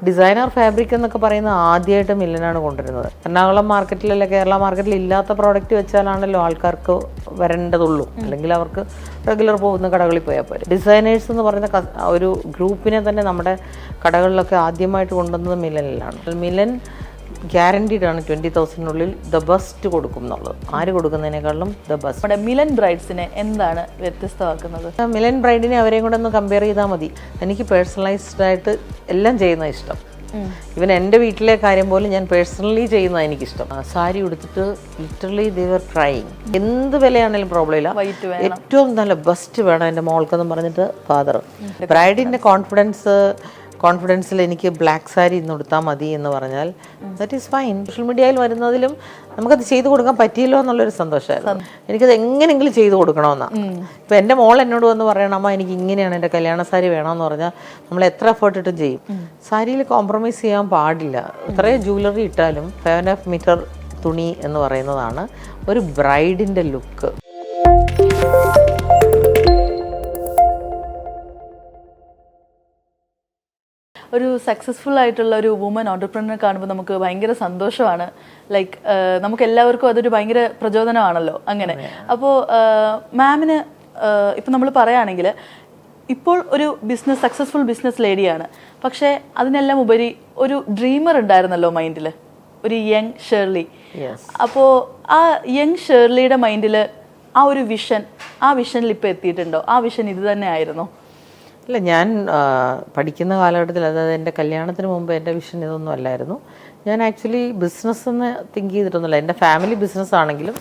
Designer fabric എന്നൊക്കെ പറയുന്നത് ആദ്യമായിട്ട് മില്ലനാണ് കൊണ്ടുവരുന്നത്. എറണാകുളം മാർക്കറ്റിലല്ല കേരള മാർക്കറ്റിൽ ഇല്ലാത്ത പ്രോഡക്റ്റ് വെച്ചാലാണല്ലോ ആൾക്കാർക്ക് വരേണ്ടതുള്ളൂ, അല്ലെങ്കിൽ അവർക്ക് റെഗുലർ പോകുന്ന കടകളിൽ പോയാൽ പോരെ. ഡിസൈനേഴ്സ് എന്ന് പറയുന്ന ഒരു ഗ്രൂപ്പിനെ തന്നെ നമ്മുടെ കടകളിലൊക്കെ ആദ്യമായിട്ട് കൊണ്ടുവന്നത് മില്ലനിലാണ്. മില്ലൻ ഗ്യാരണ്ടീഡ് ആണ് 20,000-നുള്ളിൽ ദ ബെസ്റ്റ് കൊടുക്കും എന്നുള്ളത്. ആര് കൊടുക്കുന്നതിനേക്കാളും ദ ബെസ്റ്റ്. നമ്മുടെ മിലൻ ബ്രൈഡ്സിനെ എന്താണ് വ്യത്യസ്തമാക്കുന്നത്? മിലൻ ബ്രൈഡിനെ അവരെയും കൂടെ ഒന്ന് കമ്പയർ ചെയ്താൽ മതി. എനിക്ക് പേഴ്സണലൈസ്ഡ് ആയിട്ട് എല്ലാം ചെയ്യുന്നത് ഇഷ്ടം. ഇവൻ എൻ്റെ വീട്ടിലെ കാര്യം പോലും ഞാൻ പേഴ്സണലി ചെയ്യുന്നത് എനിക്കിഷ്ടം. സാരി ഉടുത്തിട്ട് ലിറ്ററലി ദേ വർ ട്രൈയിങ്. എന്ത് വിലയാണെങ്കിലും പ്രോബ്ലം ഇല്ല, ഏറ്റവും നല്ല ബെസ്റ്റ് വേണം എൻ്റെ മോൾക്കെന്ന് പറഞ്ഞിട്ട് ഫാദർ. ബ്രൈഡിൻ്റെ കോൺഫിഡൻസിൽ എനിക്ക് ബ്ലാക്ക് സാരി ഇന്ന് കൊടുത്താൽ മതി എന്ന് പറഞ്ഞാൽ ദാറ്റ് ഈസ് ഫൈൻ. സോഷ്യൽ മീഡിയയിൽ വരുന്നതിലും നമുക്കത് ചെയ്തു കൊടുക്കാൻ പറ്റിയല്ലോ എന്നുള്ളൊരു സന്തോഷമായിരുന്നു. എനിക്കത് എങ്ങനെയെങ്കിലും ചെയ്തു കൊടുക്കണമെന്നാണ്. ഇപ്പം എൻ്റെ മോൾ എന്നോട് വന്ന് പറയണം, അമ്മ എനിക്ക് ഇങ്ങനെയാണ് എൻ്റെ കല്യാണ സാരി വേണമെന്ന് പറഞ്ഞാൽ നമ്മൾ എത്ര എഫേർട്ട് ഇട്ടും ചെയ്യും. സാരിയിൽ കോംപ്രമൈസ് ചെയ്യാൻ പാടില്ല. ഇത്രയും ജ്വല്ലറി ഇട്ടാലും 7.5 മീറ്റർ തുണി എന്ന് പറയുന്നതാണ് ഒരു ബ്രൈഡിൻ്റെ ലുക്ക്. ഒരു സക്സസ്ഫുൾ ആയിട്ടുള്ള ഒരു വുമൻ ഓണ്ടർപ്രണർ കാണുമ്പോൾ നമുക്ക് ഭയങ്കര സന്തോഷമാണ്. ലൈക്ക് നമുക്ക് എല്ലാവർക്കും അതൊരു ഭയങ്കര പ്രചോദനമാണല്ലോ അങ്ങനെ. അപ്പോൾ മാമിന് ഇപ്പം നമ്മൾ പറയുകയാണെങ്കിൽ ഇപ്പോൾ ഒരു സക്സസ്ഫുൾ ബിസിനസ് ലേഡിയാണ്, പക്ഷേ അതിനെല്ലാം ഉപരി ഒരു ഡ്രീമർ ഉണ്ടായിരുന്നല്ലോ മൈൻഡിൽ, ഒരു യങ് ഷേർലി. അപ്പോൾ ആ യങ് ഷേർലിയുടെ മൈൻഡിൽ ആ ഒരു വിഷനിൽ ഇപ്പോൾ എത്തിയിട്ടുണ്ടോ? ആ വിഷൻ ഇത് തന്നെ ആയിരുന്നോ? ഇല്ല, ഞാൻ പഠിക്കുന്ന കാലഘട്ടത്തിൽ, അതായത് എൻ്റെ കല്യാണത്തിന് മുമ്പ് എൻ്റെ വിഷൻ ഇതൊന്നും അല്ലായിരുന്നു. ഞാൻ ആക്ച്വലി ബിസിനസ് എന്ന് തിങ്ക് ചെയ്തിട്ടൊന്നുമില്ല. എൻ്റെ ഫാമിലി ബിസിനസ് ആണെങ്കിലും,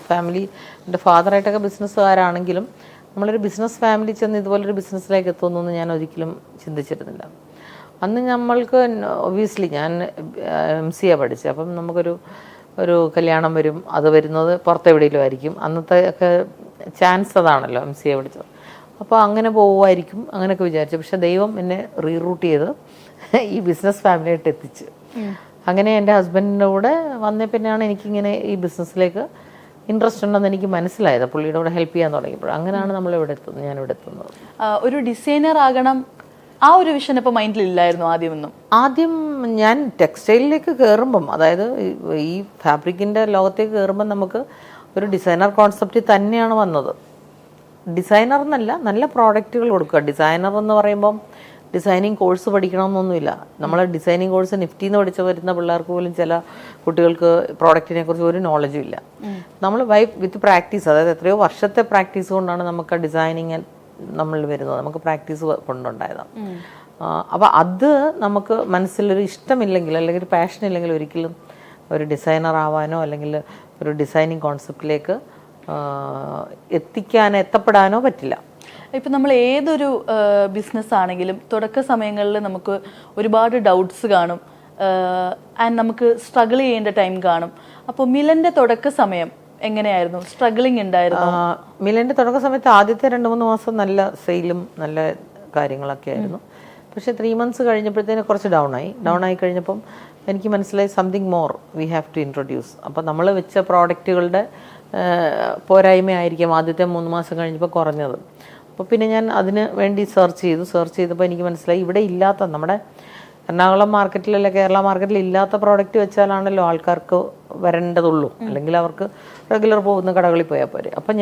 എൻ്റെ ഫാദറായിട്ടൊക്കെ ബിസിനസ്സുകാരാണെങ്കിലും, നമ്മളൊരു ബിസിനസ് ഫാമിലി ചെന്ന് ഇതുപോലൊരു ബിസിനസ്സിലേക്ക് എത്തുമെന്നൊന്നും ഞാൻ ഒരിക്കലും ചിന്തിച്ചിരുന്നില്ല. അന്ന് നമ്മൾക്ക് ഒബ്വിയസ്ലി ഞാൻ MCA പഠിച്ചത്, അപ്പം നമുക്കൊരു കല്യാണം വരും, അത് വരുന്നത് പുറത്തെവിടെയെങ്കിലും ആയിരിക്കും. അന്നത്തെ ഒക്കെ ചാൻസ് അതാണല്ലോ MCA പഠിച്ചത്. അപ്പോൾ അങ്ങനെ പോകുമായിരിക്കും അങ്ങനെയൊക്കെ വിചാരിച്ചു. പക്ഷെ ദൈവം എന്നെ റീറൂട്ട് ചെയ്ത് ഈ ബിസിനസ് ഫാമിലിയായിട്ട് എത്തിച്ച്. അങ്ങനെ എൻ്റെ ഹസ്ബൻഡിൻ്റെ കൂടെ വന്നേ പിന്നെയാണ് എനിക്കിങ്ങനെ ഈ ബിസിനസ്സിലേക്ക് ഇൻട്രസ്റ്റ് ഉണ്ടെന്ന് എനിക്ക് മനസ്സിലായത്. പുള്ളിയുടെ കൂടെ ഹെൽപ്പ് ചെയ്യാൻ തുടങ്ങിയപ്പോൾ അങ്ങനെയാണ് ഞാനിവിടെ എത്തുന്നത്. ഒരു ഡിസൈനർ ആകണം ആ ഒരു വിഷൻ ഇപ്പോൾ മൈൻഡിലില്ലായിരുന്നു ആദ്യം ഞാൻ ടെക്സ്റ്റൈലിലേക്ക് കയറുമ്പം, അതായത് ഈ ഫാബ്രിക്കിൻ്റെ ലോകത്തേക്ക് കയറുമ്പം നമുക്ക് ഒരു ഡിസൈനർ കോൺസെപ്റ്റ് തന്നെയാണ് വന്നത്. ഡിസൈനർ എന്നല്ല, നല്ല പ്രോഡക്റ്റുകൾ കൊടുക്കുക. ഡിസൈനർ എന്ന് പറയുമ്പം ഡിസൈനിങ് കോഴ്സ് പഠിക്കണമെന്നൊന്നുമില്ല. നമ്മൾ ഡിസൈനിങ് കോഴ്സ് നിഫ്റ്റിന്ന് പഠിച്ച് വരുന്ന പിള്ളേർക്ക് പോലും ചില കുട്ടികൾക്ക് പ്രോഡക്റ്റിനെ കുറിച്ച് ഒരു നോളജും ഇല്ല. നമ്മൾ വിത്ത് പ്രാക്ടീസ്, അതായത് എത്രയോ വർഷത്തെ പ്രാക്ടീസ് കൊണ്ടാണ് നമുക്ക് ഡിസൈനിങ് നമ്മൾ വരുന്നത്. നമുക്ക് പ്രാക്ടീസ് കൊണ്ടുണ്ടായതാണ്. അപ്പോൾ അത് നമുക്ക് മനസ്സിലൊരു ഇഷ്ടമില്ലെങ്കിൽ, അല്ലെങ്കിൽ ഒരു പാഷൻ ഇല്ലെങ്കിൽ ഒരിക്കലും ഒരു ഡിസൈനർ ആവാനോ അല്ലെങ്കിൽ ഒരു ഡിസൈനിങ് കോൺസെപ്റ്റിലേക്ക് എത്തപ്പെടാനോ പറ്റില്ല. ഇപ്പം നമ്മൾ ഏതൊരു ബിസിനസ് ആണെങ്കിലും തുടക്ക സമയങ്ങളിൽ നമുക്ക് ഒരുപാട് ഡൗട്ട്സ് കാണും, ആൻഡ് നമുക്ക് സ്ട്രഗിൾ ചെയ്യേണ്ട ടൈം കാണും. അപ്പോൾ മിലൻ്റെ തുടക്ക സമയം എങ്ങനെയായിരുന്നു? സ്ട്രഗിളിങ് ഉണ്ടായിരുന്നു? മിലൻ്റെ തുടക്ക സമയത്ത് ആദ്യത്തെ 2-3 മാസം നല്ല സെയിലും നല്ല കാര്യങ്ങളൊക്കെ ആയിരുന്നു. പക്ഷേ 3 months കഴിഞ്ഞപ്പോഴത്തേന് കുറച്ച് ഡൗൺ ആയി കഴിഞ്ഞപ്പം എനിക്ക് മനസ്സിലായി something more we have to introduce. അപ്പോൾ നമ്മൾ വെച്ച പ്രോഡക്റ്റുകളുടെ പോരായ്മയായിരിക്കും ആദ്യത്തെ 3 മാസം കഴിഞ്ഞപ്പോൾ കുറഞ്ഞത്. അപ്പോൾ പിന്നെ ഞാൻ അതിന് വേണ്ടി സെർച്ച് ചെയ്തപ്പോൾ എനിക്ക് മനസ്സിലായി ഇവിടെ ഇല്ലാത്ത, നമ്മുടെ എറണാകുളം മാർക്കറ്റിലല്ല കേരള മാർക്കറ്റിൽ ഇല്ലാത്ത പ്രോഡക്റ്റ് വെച്ചാലാണല്ലോ ആൾക്കാർക്ക് വരേണ്ടതുള്ളൂ, അല്ലെങ്കിൽ അവർക്ക് റെഗുലർ പോകുന്ന കടകളിൽ പോയാൽ പോരെ. അപ്പോൾ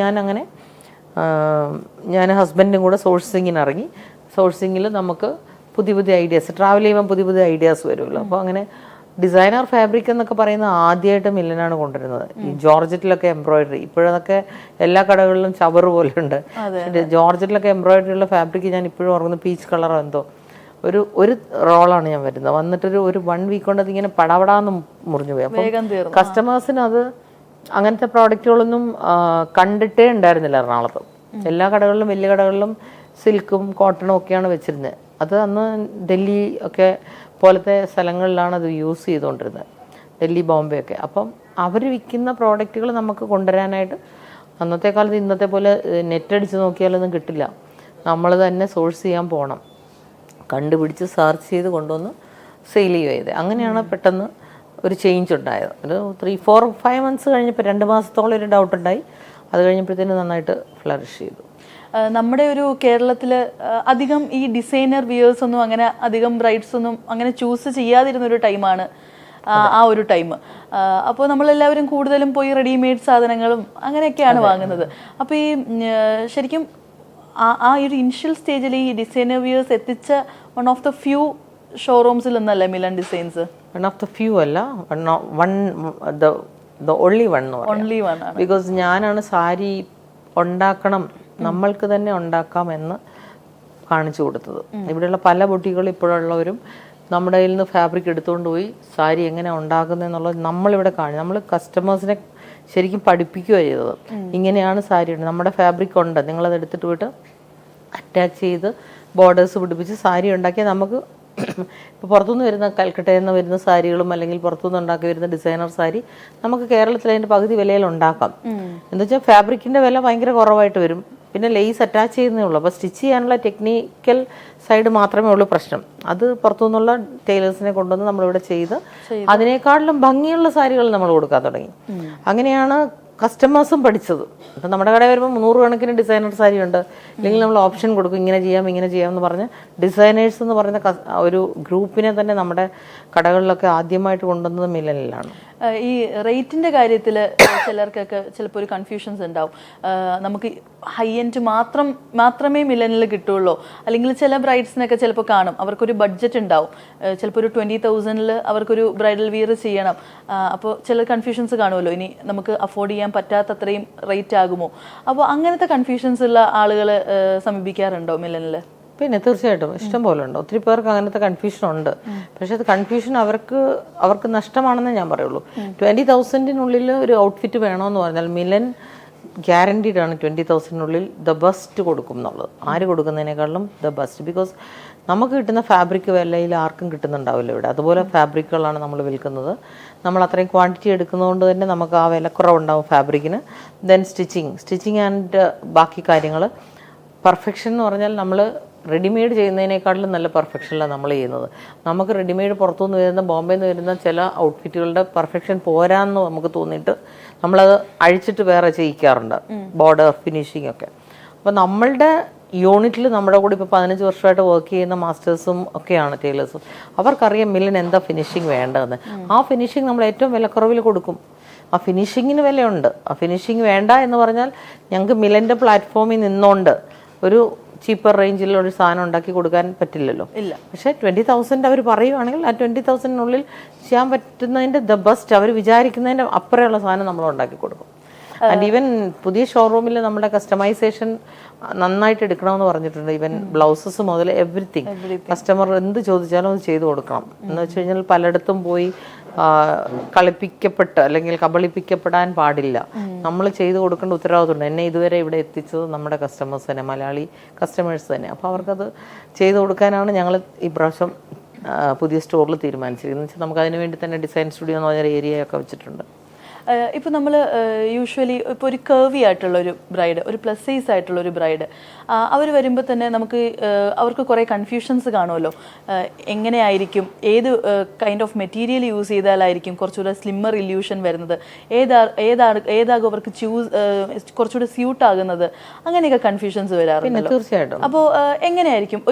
ഞാൻ ഹസ്ബൻഡും കൂടെ സോഴ്സിങ്ങിന് ഇറങ്ങി. സോഴ്സിങ്ങിൽ നമുക്ക് പുതിയ ഐഡിയാസ്, ട്രാവൽ ചെയ്യുമ്പോൾ പുതിയ ഐഡിയാസ് വരുമല്ലോ. അപ്പോൾ അങ്ങനെ ഡിസൈനർ ഫാബ്രിക് എന്നൊക്കെ പറയുന്നത് ആദ്യമായിട്ട് മില്ലനാണ് കൊണ്ടുവരുന്നത്. ഈ ജോർജറ്റിലൊക്കെ എംബ്രോയിഡറി, ഇപ്പോഴതൊക്കെ എല്ലാ കടകളിലും ചവറ് പോലെ ഉണ്ട്. ജോർജറ്റിലൊക്കെ എംബ്രോയിഡറി ഉള്ള ഫാബ്രിക് ഞാൻ ഇപ്പോഴും ഓർക്കുന്നു, പീച്ച് കളറോ എന്തോ ഒരു റോളാണ് ഞാൻ വരുന്നത്. വന്നിട്ടൊരു 1 വീക്ക് കൊണ്ട് അതിങ്ങനെ പടപടാന്ന് മുറിഞ്ഞു പോയി. അപ്പം കസ്റ്റമേഴ്സിന് അത് അങ്ങനത്തെ പ്രോഡക്റ്റുകളൊന്നും കണ്ടിട്ടേ ഉണ്ടായിരുന്നില്ല എറണാകുളത്ത്. എല്ലാ കടകളിലും, വലിയ കടകളിലും സിൽക്കും കോട്ടണും ഒക്കെയാണ് വെച്ചിരുന്നത്. അത് അന്ന് ഡൽഹി ഒക്കെ പോലത്തെ സ്ഥലങ്ങളിലാണ് അത് യൂസ് ചെയ്തുകൊണ്ടിരുന്നത്, ഡൽഹി, ബോംബെ ഒക്കെ. അപ്പം അവർ വിൽക്കുന്ന പ്രോഡക്റ്റുകൾ നമുക്ക് കൊണ്ടുവരാനായിട്ട് അന്നത്തെ കാലത്ത് ഇന്നത്തെ പോലെ നെറ്റ് അടിച്ച് നോക്കിയാലൊന്നും കിട്ടില്ല. നമ്മൾ തന്നെ സോഴ്സ് ചെയ്യാൻ പോകണം, കണ്ടുപിടിച്ച് സെർച്ച് ചെയ്ത് കൊണ്ടുവന്ന് സെയിൽ ചെയ്യുക. അങ്ങനെയാണ് പെട്ടെന്ന് ഒരു ചേഞ്ച് ഉണ്ടായത്. ഒരു 3-4-5 months കഴിഞ്ഞപ്പോൾ 2 മാസത്തോളം ഒരു ഡൗട്ട് ഉണ്ടായി. അത് കഴിഞ്ഞപ്പോഴത്തേന് നന്നായിട്ട് ഫ്ലറിഷ് ചെയ്തു. നമ്മുടെ ഒരു കേരളത്തിൽ അധികം ഈ ഡിസൈനർ വിയേഴ്സ് ഒന്നും അങ്ങനെ അധികം ബ്രൈഡ്സ് ഒന്നും അങ്ങനെ ചൂസ് ചെയ്യാതിരുന്ന ഒരു ടൈമാണ് ആ ഒരു ടൈം. അപ്പോൾ നമ്മളെല്ലാവരും കൂടുതലും പോയി റെഡിമെയ്ഡ് സാധനങ്ങളും അങ്ങനെയൊക്കെയാണ് വാങ്ങുന്നത്. അപ്പോൾ ഈ ശരിക്കും ആ ഒരു ഇനിഷ്യൽ സ്റ്റേജിൽ ഈ ഡിസൈനർ വിയേഴ്സ് എത്തിച്ച വൺ ഓഫ് ദ ഫ്യൂ ഷോറൂംസിൽ ഒന്നല്ലേ Milan designs? One of the few അല്ല, ഓൺലി വൺ ആണ്. ബിക്കോസ് ഞാനാണ് സാരി ഉണ്ടാക്കണം, നമ്മൾക്ക് തന്നെ ഉണ്ടാക്കാം എന്ന് കാണിച്ചു കൊടുത്തത്. ഇവിടെയുള്ള പല ബുട്ടികളും ഇപ്പോഴുള്ളവരും നമ്മുടെ കയ്യിൽ നിന്ന് ഫാബ്രിക് എടുത്തുകൊണ്ട് പോയി സാരി എങ്ങനെ ഉണ്ടാക്കുന്നതെന്നുള്ളത് നമ്മളിവിടെ നമ്മൾ കസ്റ്റമേഴ്സിനെ ശരിക്കും പഠിപ്പിക്കുകയാണ് ചെയ്തത്. ഇങ്ങനെയാണ് സാരി ഉണ്ട്, നമ്മുടെ ഫാബ്രിക് ഉണ്ട്, നിങ്ങളത് എടുത്തിട്ട് പോയിട്ട് അറ്റാച്ച് ചെയ്ത് ബോർഡേഴ്സ് പിടിപ്പിച്ച് സാരി ഉണ്ടാക്കിയാൽ നമുക്ക് ഇപ്പോൾ പുറത്തുനിന്ന് വരുന്ന കൽക്കട്ടയിൽ നിന്ന് വരുന്ന സാരികളും അല്ലെങ്കിൽ പുറത്തുനിന്ന് ഉണ്ടാക്കി വരുന്ന ഡിസൈനർ സാരി നമുക്ക് കേരളത്തിൽ അതിൻ്റെ പകുതി വിലയിൽ ഉണ്ടാക്കാം. എന്താ വെച്ചാൽ ഫാബ്രിക്കിൻ്റെ വില ഭയങ്കര കുറവായിട്ട് വരും, പിന്നെ ലേസ് അറ്റാച്ച് ചെയ്യുന്നേ ഉള്ളൂ. അപ്പോൾ സ്റ്റിച്ച് ചെയ്യാനുള്ള ടെക്നിക്കൽ സൈഡ് മാത്രമേ ഉള്ളൂ പ്രശ്നം. അത് പുറത്തുനിന്നുള്ള ടൈലേഴ്സിനെ കൊണ്ടുവന്ന് നമ്മളിവിടെ ചെയ്ത് അതിനേക്കാളിലും ഭംഗിയുള്ള സാരികൾ നമ്മൾ കൊടുക്കാൻ തുടങ്ങി. അങ്ങനെയാണ് കസ്റ്റമേഴ്സും പഠിച്ചത്. ഇപ്പം നമ്മുടെ കടയിൽ വരുമ്പോൾ 100 കണക്കിന് ഡിസൈനർ സാരി ഉണ്ട്, അല്ലെങ്കിൽ നമ്മൾ ഓപ്ഷൻ കൊടുക്കും, ഇങ്ങനെ ചെയ്യാം ഇങ്ങനെ ചെയ്യാം എന്ന് പറഞ്ഞ് ഡിസൈനേഴ്സ് എന്ന് പറയുന്ന ഒരു ഗ്രൂപ്പിനെ തന്നെ നമ്മുടെ കടകളിലൊക്കെ ആദ്യമായിട്ട് കൊണ്ടുവന്നത് മിലനിലാണ്. ഈ റേറ്റിന്റെ കാര്യത്തിൽ ചിലർക്കൊക്കെ ചിലപ്പോൾ ഒരു കൺഫ്യൂഷൻസ് ഉണ്ടാവും. നമുക്ക് ഹൈ എൻഡ് മാത്രമേ മിലനിൽ കിട്ടുള്ളൂ, അല്ലെങ്കിൽ ചില ബ്രൈഡ്സിനൊക്കെ ചിലപ്പോൾ കാണും അവർക്കൊരു ബഡ്ജറ്റ് ഉണ്ടാവും, ചിലപ്പോൾ ഒരു 20,000 അവർക്കൊരു ബ്രൈഡൽ വിയർ ചെയ്യണം. അപ്പോൾ ചില കൺഫ്യൂഷൻസ് കാണുമല്ലോ, ഇനി നമുക്ക് അഫോർഡ് ചെയ്യാൻ പറ്റാത്തത്രയും റേറ്റ് ആകുമോ? അപ്പോൾ അങ്ങനത്തെ കൺഫ്യൂഷൻസ് ഉള്ള ആളുകൾ സമീപിക്കാറുണ്ടോ മിലനിൽ? പിന്നെ തീർച്ചയായിട്ടും ഇഷ്ടം പോലെ ഉണ്ട്. ഒത്തിരി പേർക്ക് അങ്ങനത്തെ കൺഫ്യൂഷൻ ഉണ്ട്. പക്ഷെ അത് കൺഫ്യൂഷൻ അവർക്ക് നഷ്ടമാണെന്ന് ഞാൻ പറയുള്ളൂ. 20,000 ഒരു ഔട്ട്ഫിറ്റ് വേണമെന്ന് പറഞ്ഞാൽ മിലൻ ഗ്യാരണ്ടീഡ് ആണ് 20,000 ദ ബെസ്റ്റ് കൊടുക്കും എന്നുള്ളത്. ആര് കൊടുക്കുന്നതിനേക്കാളും ദ ബെസ്റ്റ്. ബിക്കോസ് നമുക്ക് കിട്ടുന്ന ഫാബ്രിക് വിലയിൽ ആർക്കും കിട്ടുന്നുണ്ടാവില്ല ഇവിടെ. അതുപോലെ ഫാബ്രിക്കുകളാണ് നമ്മൾ വിൽക്കുന്നത്. നമ്മൾ അത്രയും ക്വാണ്ടിറ്റി എടുക്കുന്നതുകൊണ്ട് തന്നെ നമുക്ക് ആ വിലക്കുറവുണ്ടാവും ഫാബ്രിക്കിന്. ദെൻ സ്റ്റിച്ചിങ് ആൻഡ് ബാക്കി കാര്യങ്ങൾ. പെർഫെക്ഷൻ എന്ന് പറഞ്ഞാൽ നമ്മൾ റെഡിമെയ്ഡ് ചെയ്യുന്നതിനേക്കാളും നല്ല പെർഫെക്ഷനിലാണ് നമ്മൾ ചെയ്യുന്നത്. നമുക്ക് റെഡിമെയ്ഡ് പുറത്തുനിന്ന് വരുന്ന ബോംബെയിൽ നിന്ന് വരുന്ന ചില ഔട്ട്ഫിറ്റുകളുടെ പെർഫെക്ഷൻ പോരാന്ന് നമുക്ക് തോന്നിയിട്ട് നമ്മളത് അഴിച്ചിട്ട് വേറെ ചെയ്യിക്കാറുണ്ട്, ബോർഡർ ഫിനിഷിംഗ് ഒക്കെ. അപ്പോൾ നമ്മളുടെ യൂണിറ്റിൽ നമ്മുടെ കൂടെ ഇപ്പോൾ 15 വർഷമായിട്ട് വർക്ക് ചെയ്യുന്ന മാസ്റ്റേഴ്സും ഒക്കെയാണ് ടൈലേഴ്സും. അവർക്കറിയാം മില്ലിൻ എന്താ ഫിനിഷിങ് വേണ്ടതെന്ന്. ആ ഫിനിഷിങ് നമ്മൾ ഏറ്റവും വിലക്കുറവിൽ കൊടുക്കും. ആ ഫിനിഷിങ്ങിന് വിലയുണ്ട്. ആ ഫിനിഷിങ് വേണ്ട എന്ന് പറഞ്ഞാൽ ഞങ്ങൾക്ക് മിലൻ്റെ പ്ലാറ്റ്ഫോമിൽ നിന്നുകൊണ്ട് ഒരു ചീപ്പർ റേഞ്ചിലൊരു സാധനം ഉണ്ടാക്കി കൊടുക്കാൻ പറ്റില്ലല്ലോ. ഇല്ല. പക്ഷേ 20,000 അവർ പറയുവാണെങ്കിൽ ആ 20,000 ചെയ്യാൻ പറ്റുന്നതിൻ്റെ ദ ബെസ്റ്റ്, അവർ വിചാരിക്കുന്നതിൻ്റെ അപ്പുറമുള്ള സാധനം നമ്മൾ ഉണ്ടാക്കി കൊടുക്കും. ആൻഡ് ഈവൻ പുതിയ ഷോറൂമിൽ നമ്മുടെ കസ്റ്റമൈസേഷൻ നന്നായിട്ട് എടുക്കണമെന്ന് പറഞ്ഞിട്ടുണ്ട്. ഈവൻ ബ്ലൗസസ് മുതൽ എവറിത്തിങ് കസ്റ്റമർ എന്ത് ചോദിച്ചാലും അത് ചെയ്തു കൊടുക്കണം. എന്ന് വെച്ച് കഴിഞ്ഞാൽ പലയിടത്തും പോയി കളിപ്പിക്കപ്പെട്ട് അല്ലെങ്കിൽ കബളിപ്പിക്കപ്പെടാൻ പാടില്ല. നമ്മൾ ചെയ്തു കൊടുക്കേണ്ട ഉത്തരവാദിത്തമുണ്ട്. എന്നെ ഇതുവരെ ഇവിടെ എത്തിച്ചത് നമ്മുടെ കസ്റ്റമേഴ്സ് തന്നെ, മലയാളി കസ്റ്റമേഴ്സ് തന്നെ. അപ്പോൾ അവർക്കത് ചെയ്തു കൊടുക്കാനാണ് ഞങ്ങൾ ഈ പ്രാവശ്യം പുതിയ സ്റ്റോറിൽ തീരുമാനിച്ചിരിക്കുന്നത്. എന്ന് വെച്ചാൽ നമുക്ക് അതിന് വേണ്ടി തന്നെ ഡിസൈൻ സ്റ്റുഡിയോ എന്ന് പറഞ്ഞൊരു ഏരിയയൊക്കെ വെച്ചിട്ടുണ്ട്. ഇപ്പോൾ നമ്മൾ യൂഷ്വലി ഇപ്പോൾ ഒരു കർവി ആയിട്ടുള്ള ഒരു ബ്രൈഡ്, ഒരു പ്ലസ് സൈസ് ആയിട്ടുള്ള ഒരു ബ്രൈഡ്, അവർ വരുമ്പോൾ തന്നെ നമുക്ക് അവർക്ക് കുറേ കൺഫ്യൂഷൻസ് കാണുമല്ലോ. എങ്ങനെയായിരിക്കും, ഏത് കൈൻഡ് ഓഫ് മെറ്റീരിയൽ യൂസ് ചെയ്താലായിരിക്കും കുറച്ചുകൂടെ സ്ലിമ്മർ ഇല്യൂഷൻ വരുന്നത്, ഏതാകും അവർക്ക് കുറച്ചുകൂടെ സ്യൂട്ട് ആകുന്നത്, അങ്ങനെയൊക്കെ കൺഫ്യൂഷൻസ് വരാറുണ്ട്. തീർച്ചയായിട്ടും. അപ്പോൾ എങ്ങനെയായിരിക്കും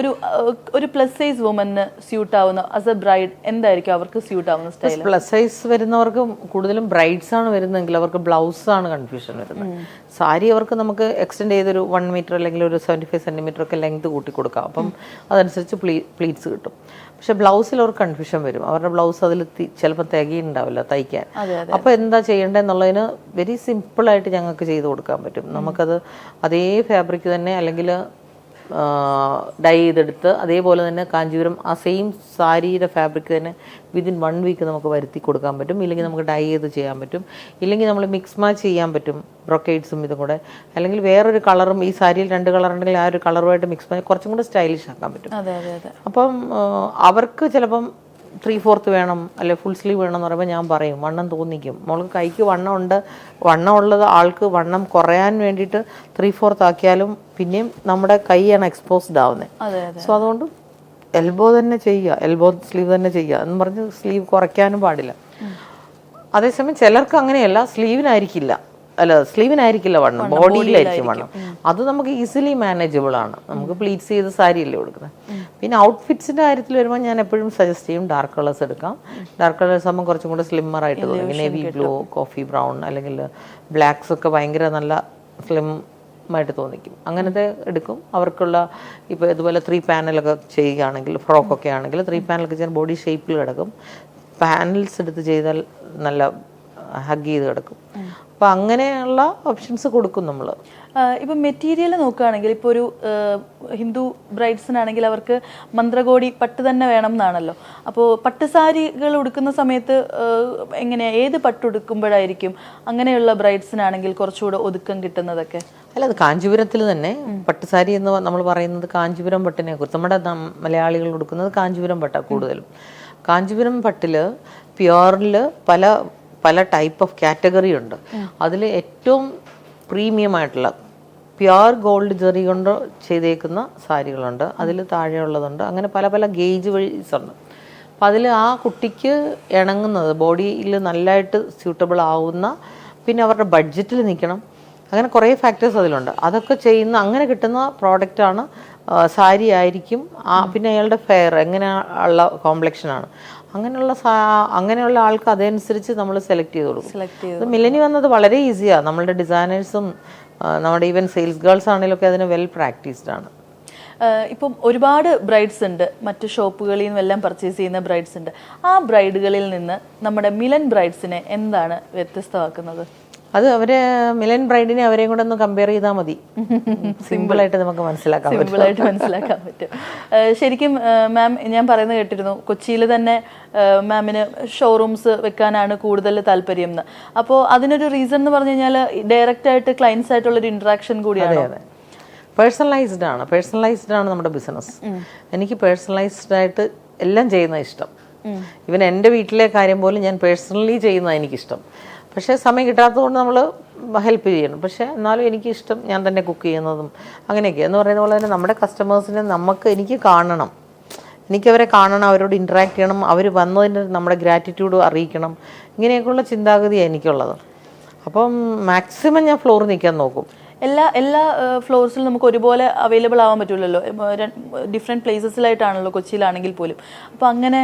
ഒരു പ്ലസ് സൈസ് വുമന് സ്യൂട്ട് ആവുന്ന ആസ് എ ബ്രൈഡ്, എന്തായിരിക്കും അവർക്ക് സ്യൂട്ട് ആവുന്ന സ്റ്റൈൽ? പ്ലസ് സൈസ് വരുന്നവർക്ക് കൂടുതലും ബ്രൈഡ്സ് ആണ് വരുന്നതെങ്കിൽ അവർക്ക് ബ്ലൗസ് ആണ് കൺഫ്യൂഷൻ വരുന്നത്. സാരി അവർക്ക് നമുക്ക് എക്സ്റ്റെൻഡ് ചെയ്തൊരു 1 മീറ്റർ അല്ലെങ്കിൽ ഒരു 75 സെൻറ്റിമീറ്റർ ഒക്കെ ലെങ്ത് കൂട്ടി കൊടുക്കാം. അപ്പം അതനുസരിച്ച് പ്ലീറ്റ്സ് കിട്ടും. പക്ഷെ ബ്ലൗസിൽ അവർക്ക് കൺഫ്യൂഷൻ വരും. അവരുടെ ബ്ലൗസ് അതിൽ ചിലപ്പോൾ തികയുണ്ടാവില്ല തയ്ക്കാൻ. അപ്പോൾ എന്താ ചെയ്യേണ്ടതെന്നുള്ളതിന് വെരി സിമ്പിളായിട്ട് ഞങ്ങൾക്ക് ചെയ്ത് കൊടുക്കാൻ പറ്റും. നമുക്കത് അതേ ഫാബ്രിക് തന്നെ അല്ലെങ്കിൽ ഡൈ ചെയ്തെടുത്ത് അതേപോലെ തന്നെ കാഞ്ചീപുരം ആ സെയിം സാരിയുടെ ഫാബ്രിക് തന്നെ വിതിൻ 1 വീക്ക് നമുക്ക് വരുത്തി കൊടുക്കാൻ പറ്റും. ഇല്ലെങ്കിൽ നമുക്ക് ഡൈ ചെയ്ത് ചെയ്യാൻ പറ്റും. ഇല്ലെങ്കിൽ നമ്മൾ മിക്സ് മാച്ച് ചെയ്യാൻ പറ്റും, ബ്രൊക്കേഡ്സും ഇതും കൂടെ. അല്ലെങ്കിൽ വേറൊരു കളറും, ഈ സാരിയിൽ 2 കളർ ഉണ്ടെങ്കിൽ ആ ഒരു കളറുമായിട്ട് മിക്സ് മാച്ച് കുറച്ചും കൂടെ സ്റ്റൈലിഷ് ആക്കാൻ പറ്റും. അപ്പം അവർക്ക് ചിലപ്പം 3/4 വേണം അല്ലെ ഫുൾ സ്ലീവ് വേണം എന്ന് പറയുമ്പോൾ ഞാൻ പറയും വണ്ണം തോന്നിക്കും. നമ്മൾക്ക് കൈക്ക് വണ്ണം ഉള്ളത് ആൾക്ക് വണ്ണം കുറയാൻ വേണ്ടിയിട്ട് 3/4 ആക്കിയാലും പിന്നെയും നമ്മുടെ കൈയാണ് എക്സ്പോസ്ഡ് ആവുന്നത്. സോ അതുകൊണ്ട് എൽബോ തന്നെ ചെയ്യുക, എൽബോ സ്ലീവ് തന്നെ ചെയ്യുക എന്ന് പറഞ്ഞ് സ്ലീവ് കുറയ്ക്കാനും പാടില്ല. അതേസമയം ചിലർക്ക് അങ്ങനെയല്ല, സ്ലീവിനായിരിക്കില്ല അല്ല സ്ലീവിനായിരിക്കില്ല വണ്ണം, ബോഡിയിലായിരിക്കും വണ്ണം. അത് നമുക്ക് ഈസിലി മാനേജബിൾ ആണ്. നമുക്ക് പ്ലീറ്റ്സ് ചെയ്ത് സാരിയല്ലേ കൊടുക്കുന്നത്. പിന്നെ ഔട്ട്ഫിറ്റ്സിന്റെ കാര്യത്തിൽ വരുമ്പോൾ ഞാൻ എപ്പോഴും സജസ്റ്റ് ചെയ്യും ഡാർക്ക് കളേഴ്സ് എടുക്കാം. ഡാർക്ക് കളേഴ്സ് ആകുമ്പോൾ കുറച്ചും കൂടെ സ്ലിമ്മർ ആയിട്ട് തോന്നും. നേവി ബ്ലൂ, കോഫി ബ്രൗൺ അല്ലെങ്കിൽ ബ്ലാക്സ് ഒക്കെ ഭയങ്കര നല്ല സ്ലിം ആയിട്ട് തോന്നിക്കും. അങ്ങനത്തെ എടുക്കും. അവർക്കുള്ള ഇപ്പോൾ ഇതുപോലെ 3 പാനലൊക്കെ ചെയ്യുകയാണെങ്കിൽ, ഫ്രോക്കൊക്കെ ആണെങ്കിൽ 3 പാനലൊക്കെ ചെയ്യാൻ ബോഡി ഷേപ്പിൽ കിടക്കും. പാനൽസ് എടുത്ത് ചെയ്താൽ നല്ല ഹഗ് ചെയ്ത് കിടക്കും. അപ്പോൾ അങ്ങനെയുള്ള ഓപ്ഷൻസ് കൊടുക്കും നമ്മൾ. ഇപ്പം മെറ്റീരിയൽ നോക്കുകയാണെങ്കിൽ ഇപ്പോൾ ഒരു ഹിന്ദു ബ്രൈഡ്സിനാണെങ്കിൽ അവർക്ക് മന്ത്രകോടി പട്ട് തന്നെ വേണം എന്നാണല്ലോ. അപ്പോൾ പട്ടുസാരികൾ ഉടുക്കുന്ന സമയത്ത് ഏത് പട്ടുടുക്കുമ്പോഴായിരിക്കും അങ്ങനെയുള്ള ബ്രൈഡ്സിനാണെങ്കിൽ കുറച്ചുകൂടെ ഒതുക്കം കിട്ടുന്നതൊക്കെ? അല്ല, അത് കാഞ്ചീപുരത്തിൽ തന്നെ പട്ടുസാരി എന്ന് നമ്മൾ പറയുന്നത് കാഞ്ചീപുരം പട്ടിനെ കുറിച്ച്. നമ്മുടെ മലയാളികൾ ഉടുക്കുന്നത് കാഞ്ചീപുരം പട്ടാണ് കൂടുതലും. കാഞ്ചീപുരം പട്ടിൽ പ്യുവറിൽ പല പല ടൈപ്പ് ഓഫ് കാറ്റഗറി ഉണ്ട്. അതിൽ ഏറ്റവും പ്രീമിയം ആയിട്ടുള്ള പ്യുവർ ഗോൾഡ് ജെറി കൊണ്ട് ചെയ്തേക്കുന്ന സാരികളുണ്ട്, അതിൽ താഴെയുള്ളതുണ്ട്. അങ്ങനെ പല പല ഗേജ് വൈസ് ഉണ്ട്. അപ്പം അതിൽ ആ കുട്ടിക്ക് ഇണങ്ങുന്നത്, ബോഡിയിൽ നല്ലതായിട്ട് സ്യൂട്ടബിൾ ആവുന്ന, പിന്നെ അവരുടെ ബഡ്ജറ്റിൽ നിൽക്കണം, അങ്ങനെ കുറേ ഫാക്ടേഴ്സ് അതിലുണ്ട്. അതൊക്കെ ചെയ്യുന്ന അങ്ങനെ കിട്ടുന്ന പ്രോഡക്റ്റാണ് സാരി ആയിരിക്കും. പിന്നെ അയാളുടെ ഫെയർ എങ്ങനെയുള്ള കോംപ്ലക്ഷനാണ്, അങ്ങനെയുള്ള ആൾക്ക് അതനുസരിച്ച് നമ്മൾ സെലക്ട് ചെയ്ത് കൊടുക്കും. മില്ലനി വന്നത് വളരെ ഈസിയാണ്. നമ്മളുടെ ഡിസൈനേഴ്സും നമ്മുടെ ഈവൻ സെയിൽസ് ഗേൾസ് ആണെങ്കിലൊക്കെ അതിന് വെൽ പ്രാക്ടീസ്ഡ് ആണ്. ഇപ്പം ഒരുപാട് ബ്രൈഡ്സ് ഉണ്ട്, മറ്റു ഷോപ്പുകളിൽ നിന്നും എല്ലാം പർച്ചേസ് ചെയ്യുന്ന ബ്രൈഡ്സ് ഉണ്ട്. ആ ബ്രൈഡുകളിൽ നിന്ന് നമ്മുടെ മിലൻ ബ്രൈഡ്സിനെ എന്താണ് വ്യത്യസ്തമാക്കുന്നത്? അത് അവരെ മിലൻ ബ്രൈഡിനെ അവരെയും കൂടെ ഒന്ന് കമ്പയർ ചെയ്താൽ മതി. സിമ്പിളായിട്ട് നമുക്ക് മനസ്സിലാക്കാൻ പറ്റും. ശരിക്കും മാം, ഞാൻ പറയുന്നത് കേട്ടിരുന്നു കൊച്ചിയിൽ തന്നെ മാമിന് ഷോറൂംസ് വെക്കാനാണ് കൂടുതൽ താല്പര്യം എന്ന്. അപ്പോൾ അതിനൊരു റീസൺ എന്ന് പറഞ്ഞു കഴിഞ്ഞാൽ ഡയറക്റ്റ് ആയിട്ട് ക്ലയൻസ് ആയിട്ടുള്ളൊരു ഇന്ററാക്ഷൻ കൂടിയാണ്. പേഴ്സണലൈസ്ഡ് ആണ് നമ്മുടെ ബിസിനസ്. എനിക്ക് പേഴ്സണലൈസ്ഡ് ആയിട്ട് എല്ലാം ചെയ്യുന്ന ഇഷ്ടം. ഇവൻ എൻ്റെ വീട്ടിലെ കാര്യം പോലും ഞാൻ പേഴ്സണലി ചെയ്യുന്നതാണ് എനിക്കിഷ്ടം. പക്ഷേ സമയം കിട്ടാത്തതുകൊണ്ട് നമ്മൾ ഹെൽപ്പ് ചെയ്യണം. പക്ഷേ എന്നാലും എനിക്കിഷ്ടം ഞാൻ തന്നെ കുക്ക് ചെയ്യുന്നതും അങ്ങനെയൊക്കെ. എന്ന് പറയുന്ന പോലെ തന്നെ നമ്മുടെ കസ്റ്റമേഴ്സിനെ എനിക്ക് കാണണം, എനിക്കവരെ കാണണം, അവരോട് ഇൻറ്ററാക്ട് ചെയ്യണം, അവർ വന്നതിൻ്റെ നമ്മുടെ ഗ്രാറ്റിറ്റ്യൂഡ് അറിയിക്കണം. ഇങ്ങനെയൊക്കെയുള്ള ചിന്താഗതിയാണ് എനിക്കുള്ളത്. അപ്പം മാക്സിമം ഞാൻ ഫ്ലോറിൽ നിൽക്കാൻ നോക്കും. എല്ലാ ഫ്ലോർസിലും നമുക്ക് ഒരുപോലെ അവൈലബിൾ ആവാൻ പറ്റില്ലല്ലോ. ഡിഫറെൻറ്റ് പ്ലേസസിലായിട്ടാണല്ലോ കൊച്ചിയിലാണെങ്കിൽ പോലും. അപ്പോൾ അങ്ങനെ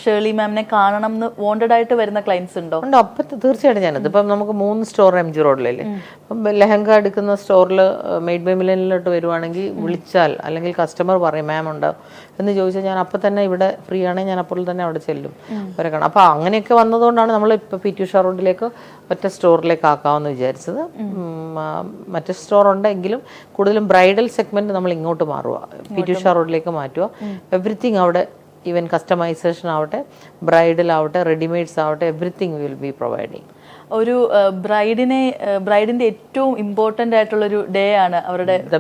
ഷേർലി മാമിനെ കാണണം എന്ന് വോണ്ടഡ് ആയിട്ട് വരുന്ന ക്ലയൻസ് ഉണ്ടോ? ഉണ്ട്. അപ്പം തീർച്ചയായിട്ടും ഞാനത് ഇപ്പം നമുക്ക് 3 സ്റ്റോർ MG റോഡിലല്ലേ. അപ്പം ലെഹങ്ക എടുക്കുന്ന സ്റ്റോറിൽ മെയ്ഡ് ബൈ മിലനിലോട്ട് വരുവാണെങ്കിൽ വിളിച്ചാൽ, അല്ലെങ്കിൽ കസ്റ്റമർ പറയും മാം ഉണ്ടോ എന്ന് ചോദിച്ചാൽ ഞാൻ അപ്പം തന്നെ ഇവിടെ ഫ്രീ ആണെങ്കിൽ ഞാൻ അപ്പോൾ തന്നെ അവിടെ ചെല്ലും, അവരെ കാണാം. അപ്പോൾ അങ്ങനെയൊക്കെ വന്നതുകൊണ്ടാണ് നമ്മൾ ഇപ്പോൾ PT ഉഷ റോഡിലേക്ക് ഒറ്റ സ്റ്റോറിലേക്ക് ആക്കാമെന്ന് വിചാരിച്ചത്. മറ്റു സ്റ്റോർ ഉണ്ടെങ്കിലും കൂടുതലും ബ്രൈഡൽ സെഗ്മെന്റ് നമ്മൾ ഇങ്ങോട്ട് മാറുക, PT ഉഷ റോഡിലേക്ക് മാറ്റുക. എവറിത്തിങ് അവിടെ, ഈവൻ കസ്റ്റമൈസേഷൻ ആവട്ടെ, ബ്രൈഡൽ ആവട്ടെ, റെഡിമെയ്ഡ്സ് ആവട്ടെ, എവറിത്തിങ് വിൽ ബി പ്രൊവൈഡിങ്. ഒരു ബ്രൈഡിന്റെ ഏറ്റവും ഇമ്പോർട്ടൻ്റ് ആയിട്ടുള്ളൊരു ഡേ ആണ് അവരുടെ ദ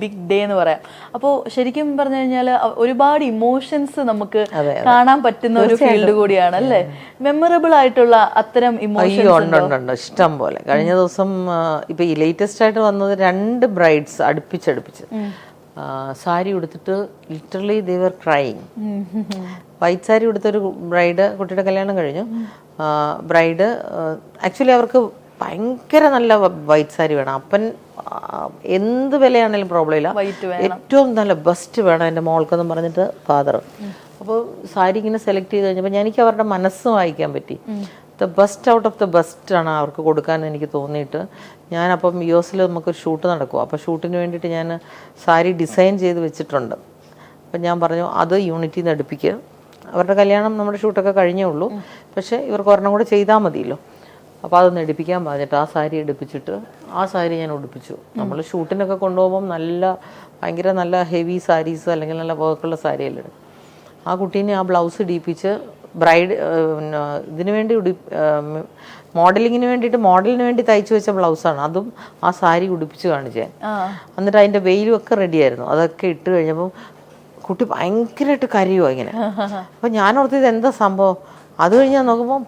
ബിഗ് ഡേ എന്ന് പറയാം. അപ്പോൾ ശരിക്കും പറഞ്ഞു കഴിഞ്ഞാൽ ഒരുപാട് ഇമോഷൻസ് നമുക്ക് കാണാൻ പറ്റുന്ന ഒരു ഫീൽഡ് കൂടിയാണ് അല്ലേ? മെമ്മറബിൾ ആയിട്ടുള്ള അത്തരം ഇമോഷൻസ് ഇഷ്ടം പോലെ. കഴിഞ്ഞ ദിവസം ഇപ്പൊ ഈ ലേറ്റസ്റ്റ് ആയിട്ട് വന്നത് 2 ബ്രൈഡ്സ് അടുപ്പിച്ച് സാരി ഉടുത്തിട്ട് ലിറ്ററലി ദേ വർ ക്രൈയിങ്. വൈറ്റ് സാരി ഉടുത്തൊരു ബ്രൈഡ്, കുട്ടിയുടെ കല്യാണം കഴിഞ്ഞു. ബ്രൈഡ് ആക്ച്വലി അവർക്ക് ഭയങ്കര നല്ല വൈറ്റ് സാരി വേണം. അപ്പൻ എന്ത് വിലയാണെങ്കിലും പ്രോബ്ലം ഇല്ല, ഏറ്റവും നല്ല ബെസ്റ്റ് വേണം എൻ്റെ മോൾക്കെന്ന് പറഞ്ഞിട്ട് ഫാദർ. അപ്പോൾ സാരി ഇങ്ങനെ സെലക്ട് ചെയ്ത് കഴിഞ്ഞപ്പോൾ എനിക്ക് അവരുടെ മനസ്സ് വായിക്കാൻ പറ്റി. The best out of the best ആണ് അവർക്ക് കൊടുക്കാൻ എനിക്ക് തോന്നിയിട്ട്. ഞാനപ്പം US നമുക്കൊരു ഷൂട്ട് നടക്കും. അപ്പോൾ ഷൂട്ടിന് വേണ്ടിയിട്ട് ഞാൻ സാരി ഡിസൈൻ ചെയ്ത് വെച്ചിട്ടുണ്ട്. അപ്പം ഞാൻ പറഞ്ഞു അത് യൂണിറ്റിൽ നിന്ന് അടുപ്പിക്കുക. അവരുടെ കല്യാണം, നമ്മുടെ ഷൂട്ടൊക്കെ കഴിഞ്ഞേ ഉള്ളൂ, പക്ഷേ ഇവർക്ക് ഒരെണ്ണം കൂടെ ചെയ്താൽ മതിയല്ലോ. അപ്പോൾ അതൊന്ന് എടുപ്പിക്കാൻ പറഞ്ഞിട്ട് ആ സാരി എടുപ്പിച്ചിട്ട് ആ സാരി ഞാൻ ഉടുപ്പിച്ചു. നമ്മൾ ഷൂട്ടിനൊക്കെ കൊണ്ടുപോകുമ്പം ഭയങ്കര നല്ല ഹെവി സാരീസ് അല്ലെങ്കിൽ നല്ല വർക്കുള്ള സാരിയെല്ലാം എടുക്കും. ആ കുട്ടീനെ ആ ബ്ലൗസ് ഇടിപ്പിച്ച് ഇതിനു വേണ്ടി മോഡലിങ്ങിന് വേണ്ടിയിട്ട് മോഡലിന് വേണ്ടി തയ്ച്ചു വെച്ച ബ്ലൗസാണ്. അതും ആ സാരി ഉടുപ്പിച്ച് കാണിച്ചേ. എന്നിട്ട് അതിൻ്റെ വെയിലും ഒക്കെ റെഡിയായിരുന്നു. അതൊക്കെ ഇട്ട് കഴിഞ്ഞപ്പം കുട്ടി ഭയങ്കരമായിട്ട് കരയുമോ ഇങ്ങനെ. അപ്പം ഞാൻ ഓർത്തത് എന്താ സംഭവം. അത് കഴിഞ്ഞ് ഞാൻ നോക്കുമ്പോൾ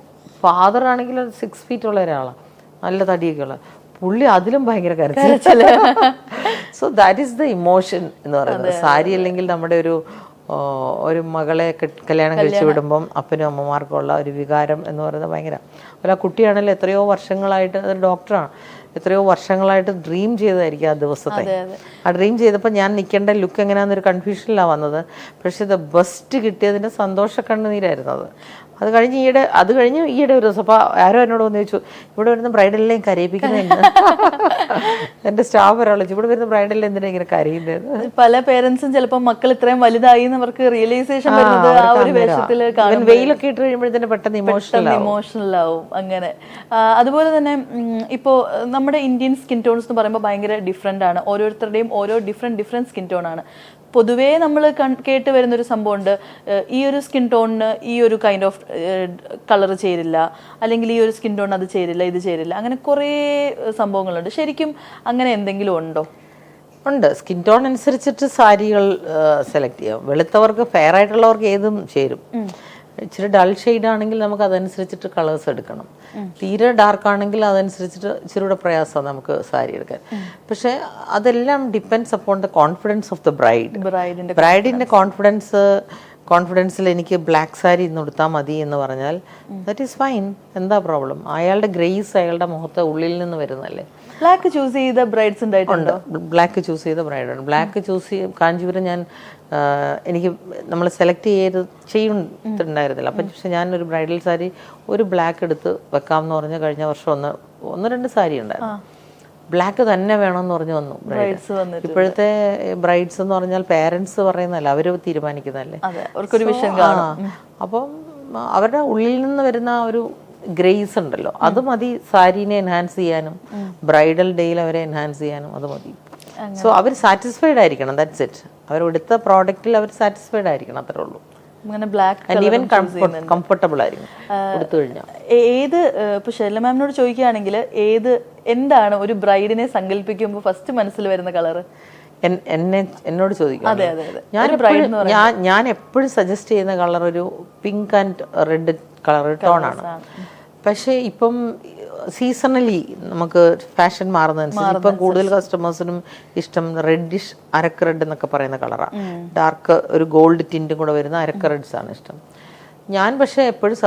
ഫാദർ ആണെങ്കിൽ 6 feet ഉള്ള ഒരാളാണ്, നല്ല തടിയൊക്കെ ഉള്ള പുള്ളി, അതിലും ഭയങ്കര കരച്ചിൽ. So that is the emotion എന്ന് പറയുന്നത്. സാരി അല്ലെങ്കിൽ നമ്മുടെ ഒരു ഒരു മകളെ കല്യാണം കഴിച്ച് വിടുമ്പം അപ്പനും അമ്മമാർക്കുള്ള ഒരു വികാരം എന്ന് പറയുന്നത് ഭയങ്കര. അല്ല, കുട്ടിയാണെങ്കിലും എത്രയോ വർഷങ്ങളായിട്ട്, അതൊരു ഡോക്ടറാണ്, എത്രയോ വർഷങ്ങളായിട്ട് ഡ്രീം ചെയ്തതായിരിക്കും ആ ദിവസത്തെ. ആ ഡ്രീം ചെയ്തപ്പോൾ ഞാൻ നിൽക്കേണ്ട ലുക്ക് എങ്ങനെയാണെന്നൊരു കൺഫ്യൂഷനിലാണ് വന്നത്. പക്ഷേ ഇത് ബെസ്റ്റ് കിട്ടിയതിൻ്റെ സന്തോഷ കണ്ണുനീരായിരുന്നു അത്. അത് കഴിഞ്ഞ് ഈയിടെ ഒരു ദിവസം അപ്പോൾ ആരോ എന്നോട് വന്ന് ചോദിച്ചു, ഇവിടെ വരുന്ന ബ്രൈഡലിനെയും കരയിപ്പിക്കുന്നത് എൻ്റെ സ്റ്റാഫ് ഒരാൾ ചോദിച്ചു, ഇവിടെ വരുന്ന ബ്രൈഡലിൽ എന്തിനാ ഇങ്ങനെ കരയുന്നത്? പല പേരൻസും ചിലപ്പോൾ മക്കൾ ഇത്രയും വലുതായി അവർക്ക് റിയലൈസേഷൻ വരുന്നത് ആ ഒരു വേഷത്തിൽ വെയിലൊക്കെ ഇട്ട് കഴിയുമ്പോഴത്തേന് പെട്ടെന്ന് ഇമോഷണൽ ആവും. അങ്ങനെ അതുപോലെ തന്നെ ഇപ്പോൾ നമ്മുടെ ഇന്ത്യൻ സ്കിൻ ടോൺസ് എന്ന് പറയുമ്പോൾ ഭയങ്കര ഡിഫറെൻ്റ് ആണ്. ഓരോരുത്തരുടെയും ഓരോ ഡിഫറെൻറ്റ് സ്കിൻ ടോൺ ആണ്. പൊതുവേ നമ്മൾ കേട്ട് വരുന്നൊരു സംഭവമുണ്ട്, ഈ ഒരു സ്കിൻ ടോണിന് ഈ ഒരു കൈൻഡ് ഓഫ് കളർ ചേരില്ല, അല്ലെങ്കിൽ ഈ ഒരു സ്കിൻ ടോൺ അത് ചേരില്ല, ഇത് ചേരില്ല, അങ്ങനെ കുറേ സംഭവങ്ങളുണ്ട്. ശരിക്കും അങ്ങനെ എന്തെങ്കിലും ഉണ്ടോ? ഉണ്ട്. സ്കിൻ ടോൺ അനുസരിച്ചിട്ട് സാരികൾ സെലക്ട് ചെയ്യാം. വെളുത്തവർക്ക്, ഫെയർ ആയിട്ടുള്ളവർക്ക് ഏതും ചേരും. ഇച്ചിരി ഡൾ ഷെയ്ഡ് ആണെങ്കിൽ നമുക്ക് അതനുസരിച്ചിട്ട് കളേഴ്സ് എടുക്കണം. തീരെ ഡാർക്ക് ആണെങ്കിൽ അതനുസരിച്ചിട്ട് ഇച്ചിരി കൂടെ പ്രയാസമാണ് നമുക്ക് സാരി എടുക്കാൻ. പക്ഷെ അതെല്ലാം depends upon the confidence of the ബ്രൈഡിന്റെ കോൺഫിഡൻസിൽ എനിക്ക് ബ്ലാക്ക് സാരി ഇന്ന് ഉടുത്താൽ മതി എന്ന് പറഞ്ഞാൽ ദാറ്റ് ഈസ് ഫൈൻ. എന്താ പ്രോബ്ലം? അയാളുടെ ഗ്രേസ് അയാളുടെ മുഖത്തെ ഉള്ളിൽ നിന്ന് വരുന്നല്ലേ. ബ്ലാക്ക് ചൂസ് ചെയ്ത ബ്രൈഡ്സ് ഉണ്ടായിട്ടുണ്ട്. ബ്ലാക്ക് ചൂസ് ചെയ്ത ബ്രൈഡാണ്. ബ്ലാക്ക് ചൂസ് ചെയ്ത് കാഞ്ചീപുരം ഞാൻ എനിക്ക് നമ്മൾ സെലക്ട് ചെയ്യുന്നുണ്ടായിരുന്നില്ല. അപ്പം പക്ഷെ ഞാനൊരു ബ്രൈഡൽ സാരി ഒരു ബ്ലാക്ക് എടുത്ത് വെക്കാമെന്ന് പറഞ്ഞ് കഴിഞ്ഞ വർഷം ഒന്ന് രണ്ട് സാരി ഉണ്ടായിരുന്നു. ബ്ലാക്ക് തന്നെ വേണമെന്ന് പറഞ്ഞു വന്നു ബ്രൈഡ്സ്. ഇപ്പോഴത്തെ ബ്രൈഡ്സ് എന്ന് പറഞ്ഞാൽ പേരൻസ് പറയുന്നതല്ല, അവർ തീരുമാനിക്കുന്നതല്ലേ. അപ്പം അവരുടെ ഉള്ളിൽ നിന്ന് വരുന്ന ഒരു ഗ്രേസ് ഉണ്ടല്ലോ, അത് മതി സാരീനെ എൻഹാൻസ് ചെയ്യാനും ബ്രൈഡൽ ഡേയിൽ അവരെ എൻഹാൻസ് ചെയ്യാനും അത് മതി. സോ അവർ സാറ്റിസ്ഫൈഡ് ആയിരിക്കണം, ദാറ്റ്സ് ഇറ്റ്. അവരെടുത്ത പ്രോഡക്റ്റിൽ അവർ സാറ്റിസ്ഫൈഡ് ആയിരിക്കണം, അത്രേ ഉള്ളൂ. കംഫർട്ടബിൾ ആയിരിക്കും കൊടുത്തു കഴിഞ്ഞാൽ. ഏത് ഇപ്പൊ ഷെർല മാമിനോട് ചോദിക്കുകയാണെങ്കിൽ എന്താണ് ഒരു ബ്രൈഡിനെ സങ്കല്പിക്കുമ്പോൾ ഫസ്റ്റ് മനസ്സിൽ വരുന്ന കളർ? എന്നോട് ചോദിക്കും. ഞാൻ എപ്പോഴും സജസ്റ്റ് ചെയ്യുന്ന കളർ ഒരു പിങ്ക് ആൻഡ് റെഡ് കളർ ടോണാണ്. പക്ഷേ ഇപ്പം സീസണലി നമുക്ക് ഫാഷൻ മാറുന്നതനുസരിച്ച് ഇപ്പം കൂടുതൽ കസ്റ്റമേഴ്സിനും ഇഷ്ടം റെഡിഷ് അരക്ക് റെഡ് എന്നൊക്കെ പറയുന്ന കളറാണ്. ഡാർക്ക് ഒരു ഗോൾഡ് ടിൻറ്റും കൂടെ വരുന്ന അരക്ക് റെഡ്സ് ആണ് ഇഷ്ടം. ഞാൻ പക്ഷേ എപ്പോഴും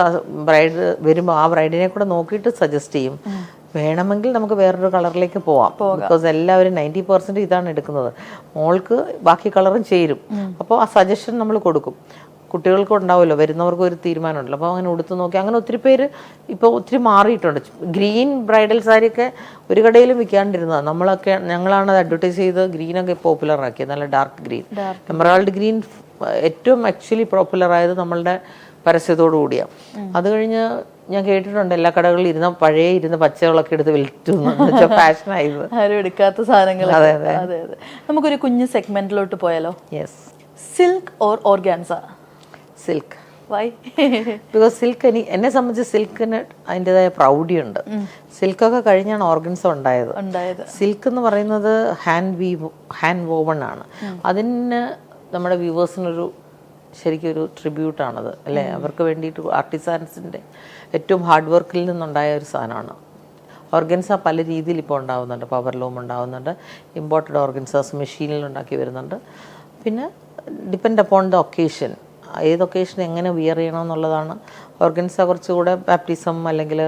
ബ്രൈഡ് വരുമ്പോൾ ആ ബ്രൈഡിനെ കൂടെ നോക്കിയിട്ട് സജസ്റ്റ് ചെയ്യും, വേണമെങ്കിൽ നമുക്ക് വേറൊരു കളറിലേക്ക് പോവാം. ബിക്കോസ് എല്ലാവരും 90% ഇതാണ് എടുക്കുന്നത്. മോൾക്ക് ബാക്കി കളറും ചേരും. അപ്പോൾ ആ സജഷൻ നമ്മൾ കൊടുക്കും. കുട്ടികൾക്കും ഉണ്ടാവുമല്ലോ, വരുന്നവർക്കും ഒരു തീരുമാനമുണ്ടല്ലോ. അപ്പോൾ അങ്ങനെ ഉടുത്ത് നോക്കി അങ്ങനെ ഒത്തിരി പേര് ഇപ്പോൾ ഒത്തിരി മാറിയിട്ടുണ്ട്. ഗ്രീൻ ബ്രൈഡൽ സാരിയൊക്കെ ഒരു കടയിലും വിൽക്കാണ്ടിരുന്നതാണ്. ഞങ്ങളാണ് അത് അഡ്വർട്ടൈസ് ചെയ്ത് ഗ്രീനൊക്കെ പോപ്പുലർ ആക്കിയത്. നല്ല ഡാർക്ക് ഗ്രീൻ, എമറാൾഡ് ഗ്രീൻ ഏറ്റവും ആക്ച്വലി പോപ്പുലർ ആയത് നമ്മളുടെ പരസ്യത്തോടു കൂടിയാണ്. അത് കഴിഞ്ഞ് ഞാൻ കേട്ടിട്ടുണ്ട് എല്ലാ കടകളിൽ പഴയ പച്ചകളൊക്കെ എടുത്ത് വിൽറ്റു ഫാഷനായത്, ആരും എടുക്കാത്ത സാധനങ്ങൾ. അതെ. നമുക്കൊരു കുഞ്ഞു സെഗ്മെന്റിലോട്ട് പോയാലോ? Yes. Silk or organza? Silk. Why? Because silk എന്നെ സംബന്ധിച്ച് സിൽക്കിന് അതിൻ്റെതായ പ്രൗഢിയുണ്ട്. സിൽക്കൊക്കെ കഴിഞ്ഞാണ് ഓർഗൻസ ഉണ്ടായത്. സിൽക്ക് എന്ന് പറയുന്നത് ഹാൻഡ് വോവൺ ആണ്. അതിന് നമ്മുടെ വ്യൂവേഴ്സിനൊരു ശരിക്കൊരു ട്രിബ്യൂട്ടാണത്, അല്ലേ? അവർക്ക് വേണ്ടിയിട്ട് ആർട്ടിസാൻസിൻ്റെ ഏറ്റവും ഹാർഡ് വർക്കിൽ നിന്നുണ്ടായ ഒരു സാധനമാണ്. ഓർഗൻസ പല രീതിയിൽ ഇപ്പോൾ ഉണ്ടാകുന്നുണ്ട്. പവർ ലൂം ഉണ്ടാകുന്നുണ്ട്, ഇമ്പോർട്ടഡ് ഓർഗൻസാസ് മെഷീനിൽ ഉണ്ടാക്കി വരുന്നുണ്ട്. പിന്നെ ഡിപ്പെൻഡ് അപ്പോൺ ദ ഒക്കേഷൻ, ഏത് ഒക്കേഷൻ എങ്ങനെ വിയർ ചെയ്യണമെന്നുള്ളതാണ്. ഓർഗൻസ കുറച്ചുകൂടെ ബാപ്റ്റിസം അല്ലെങ്കിൽ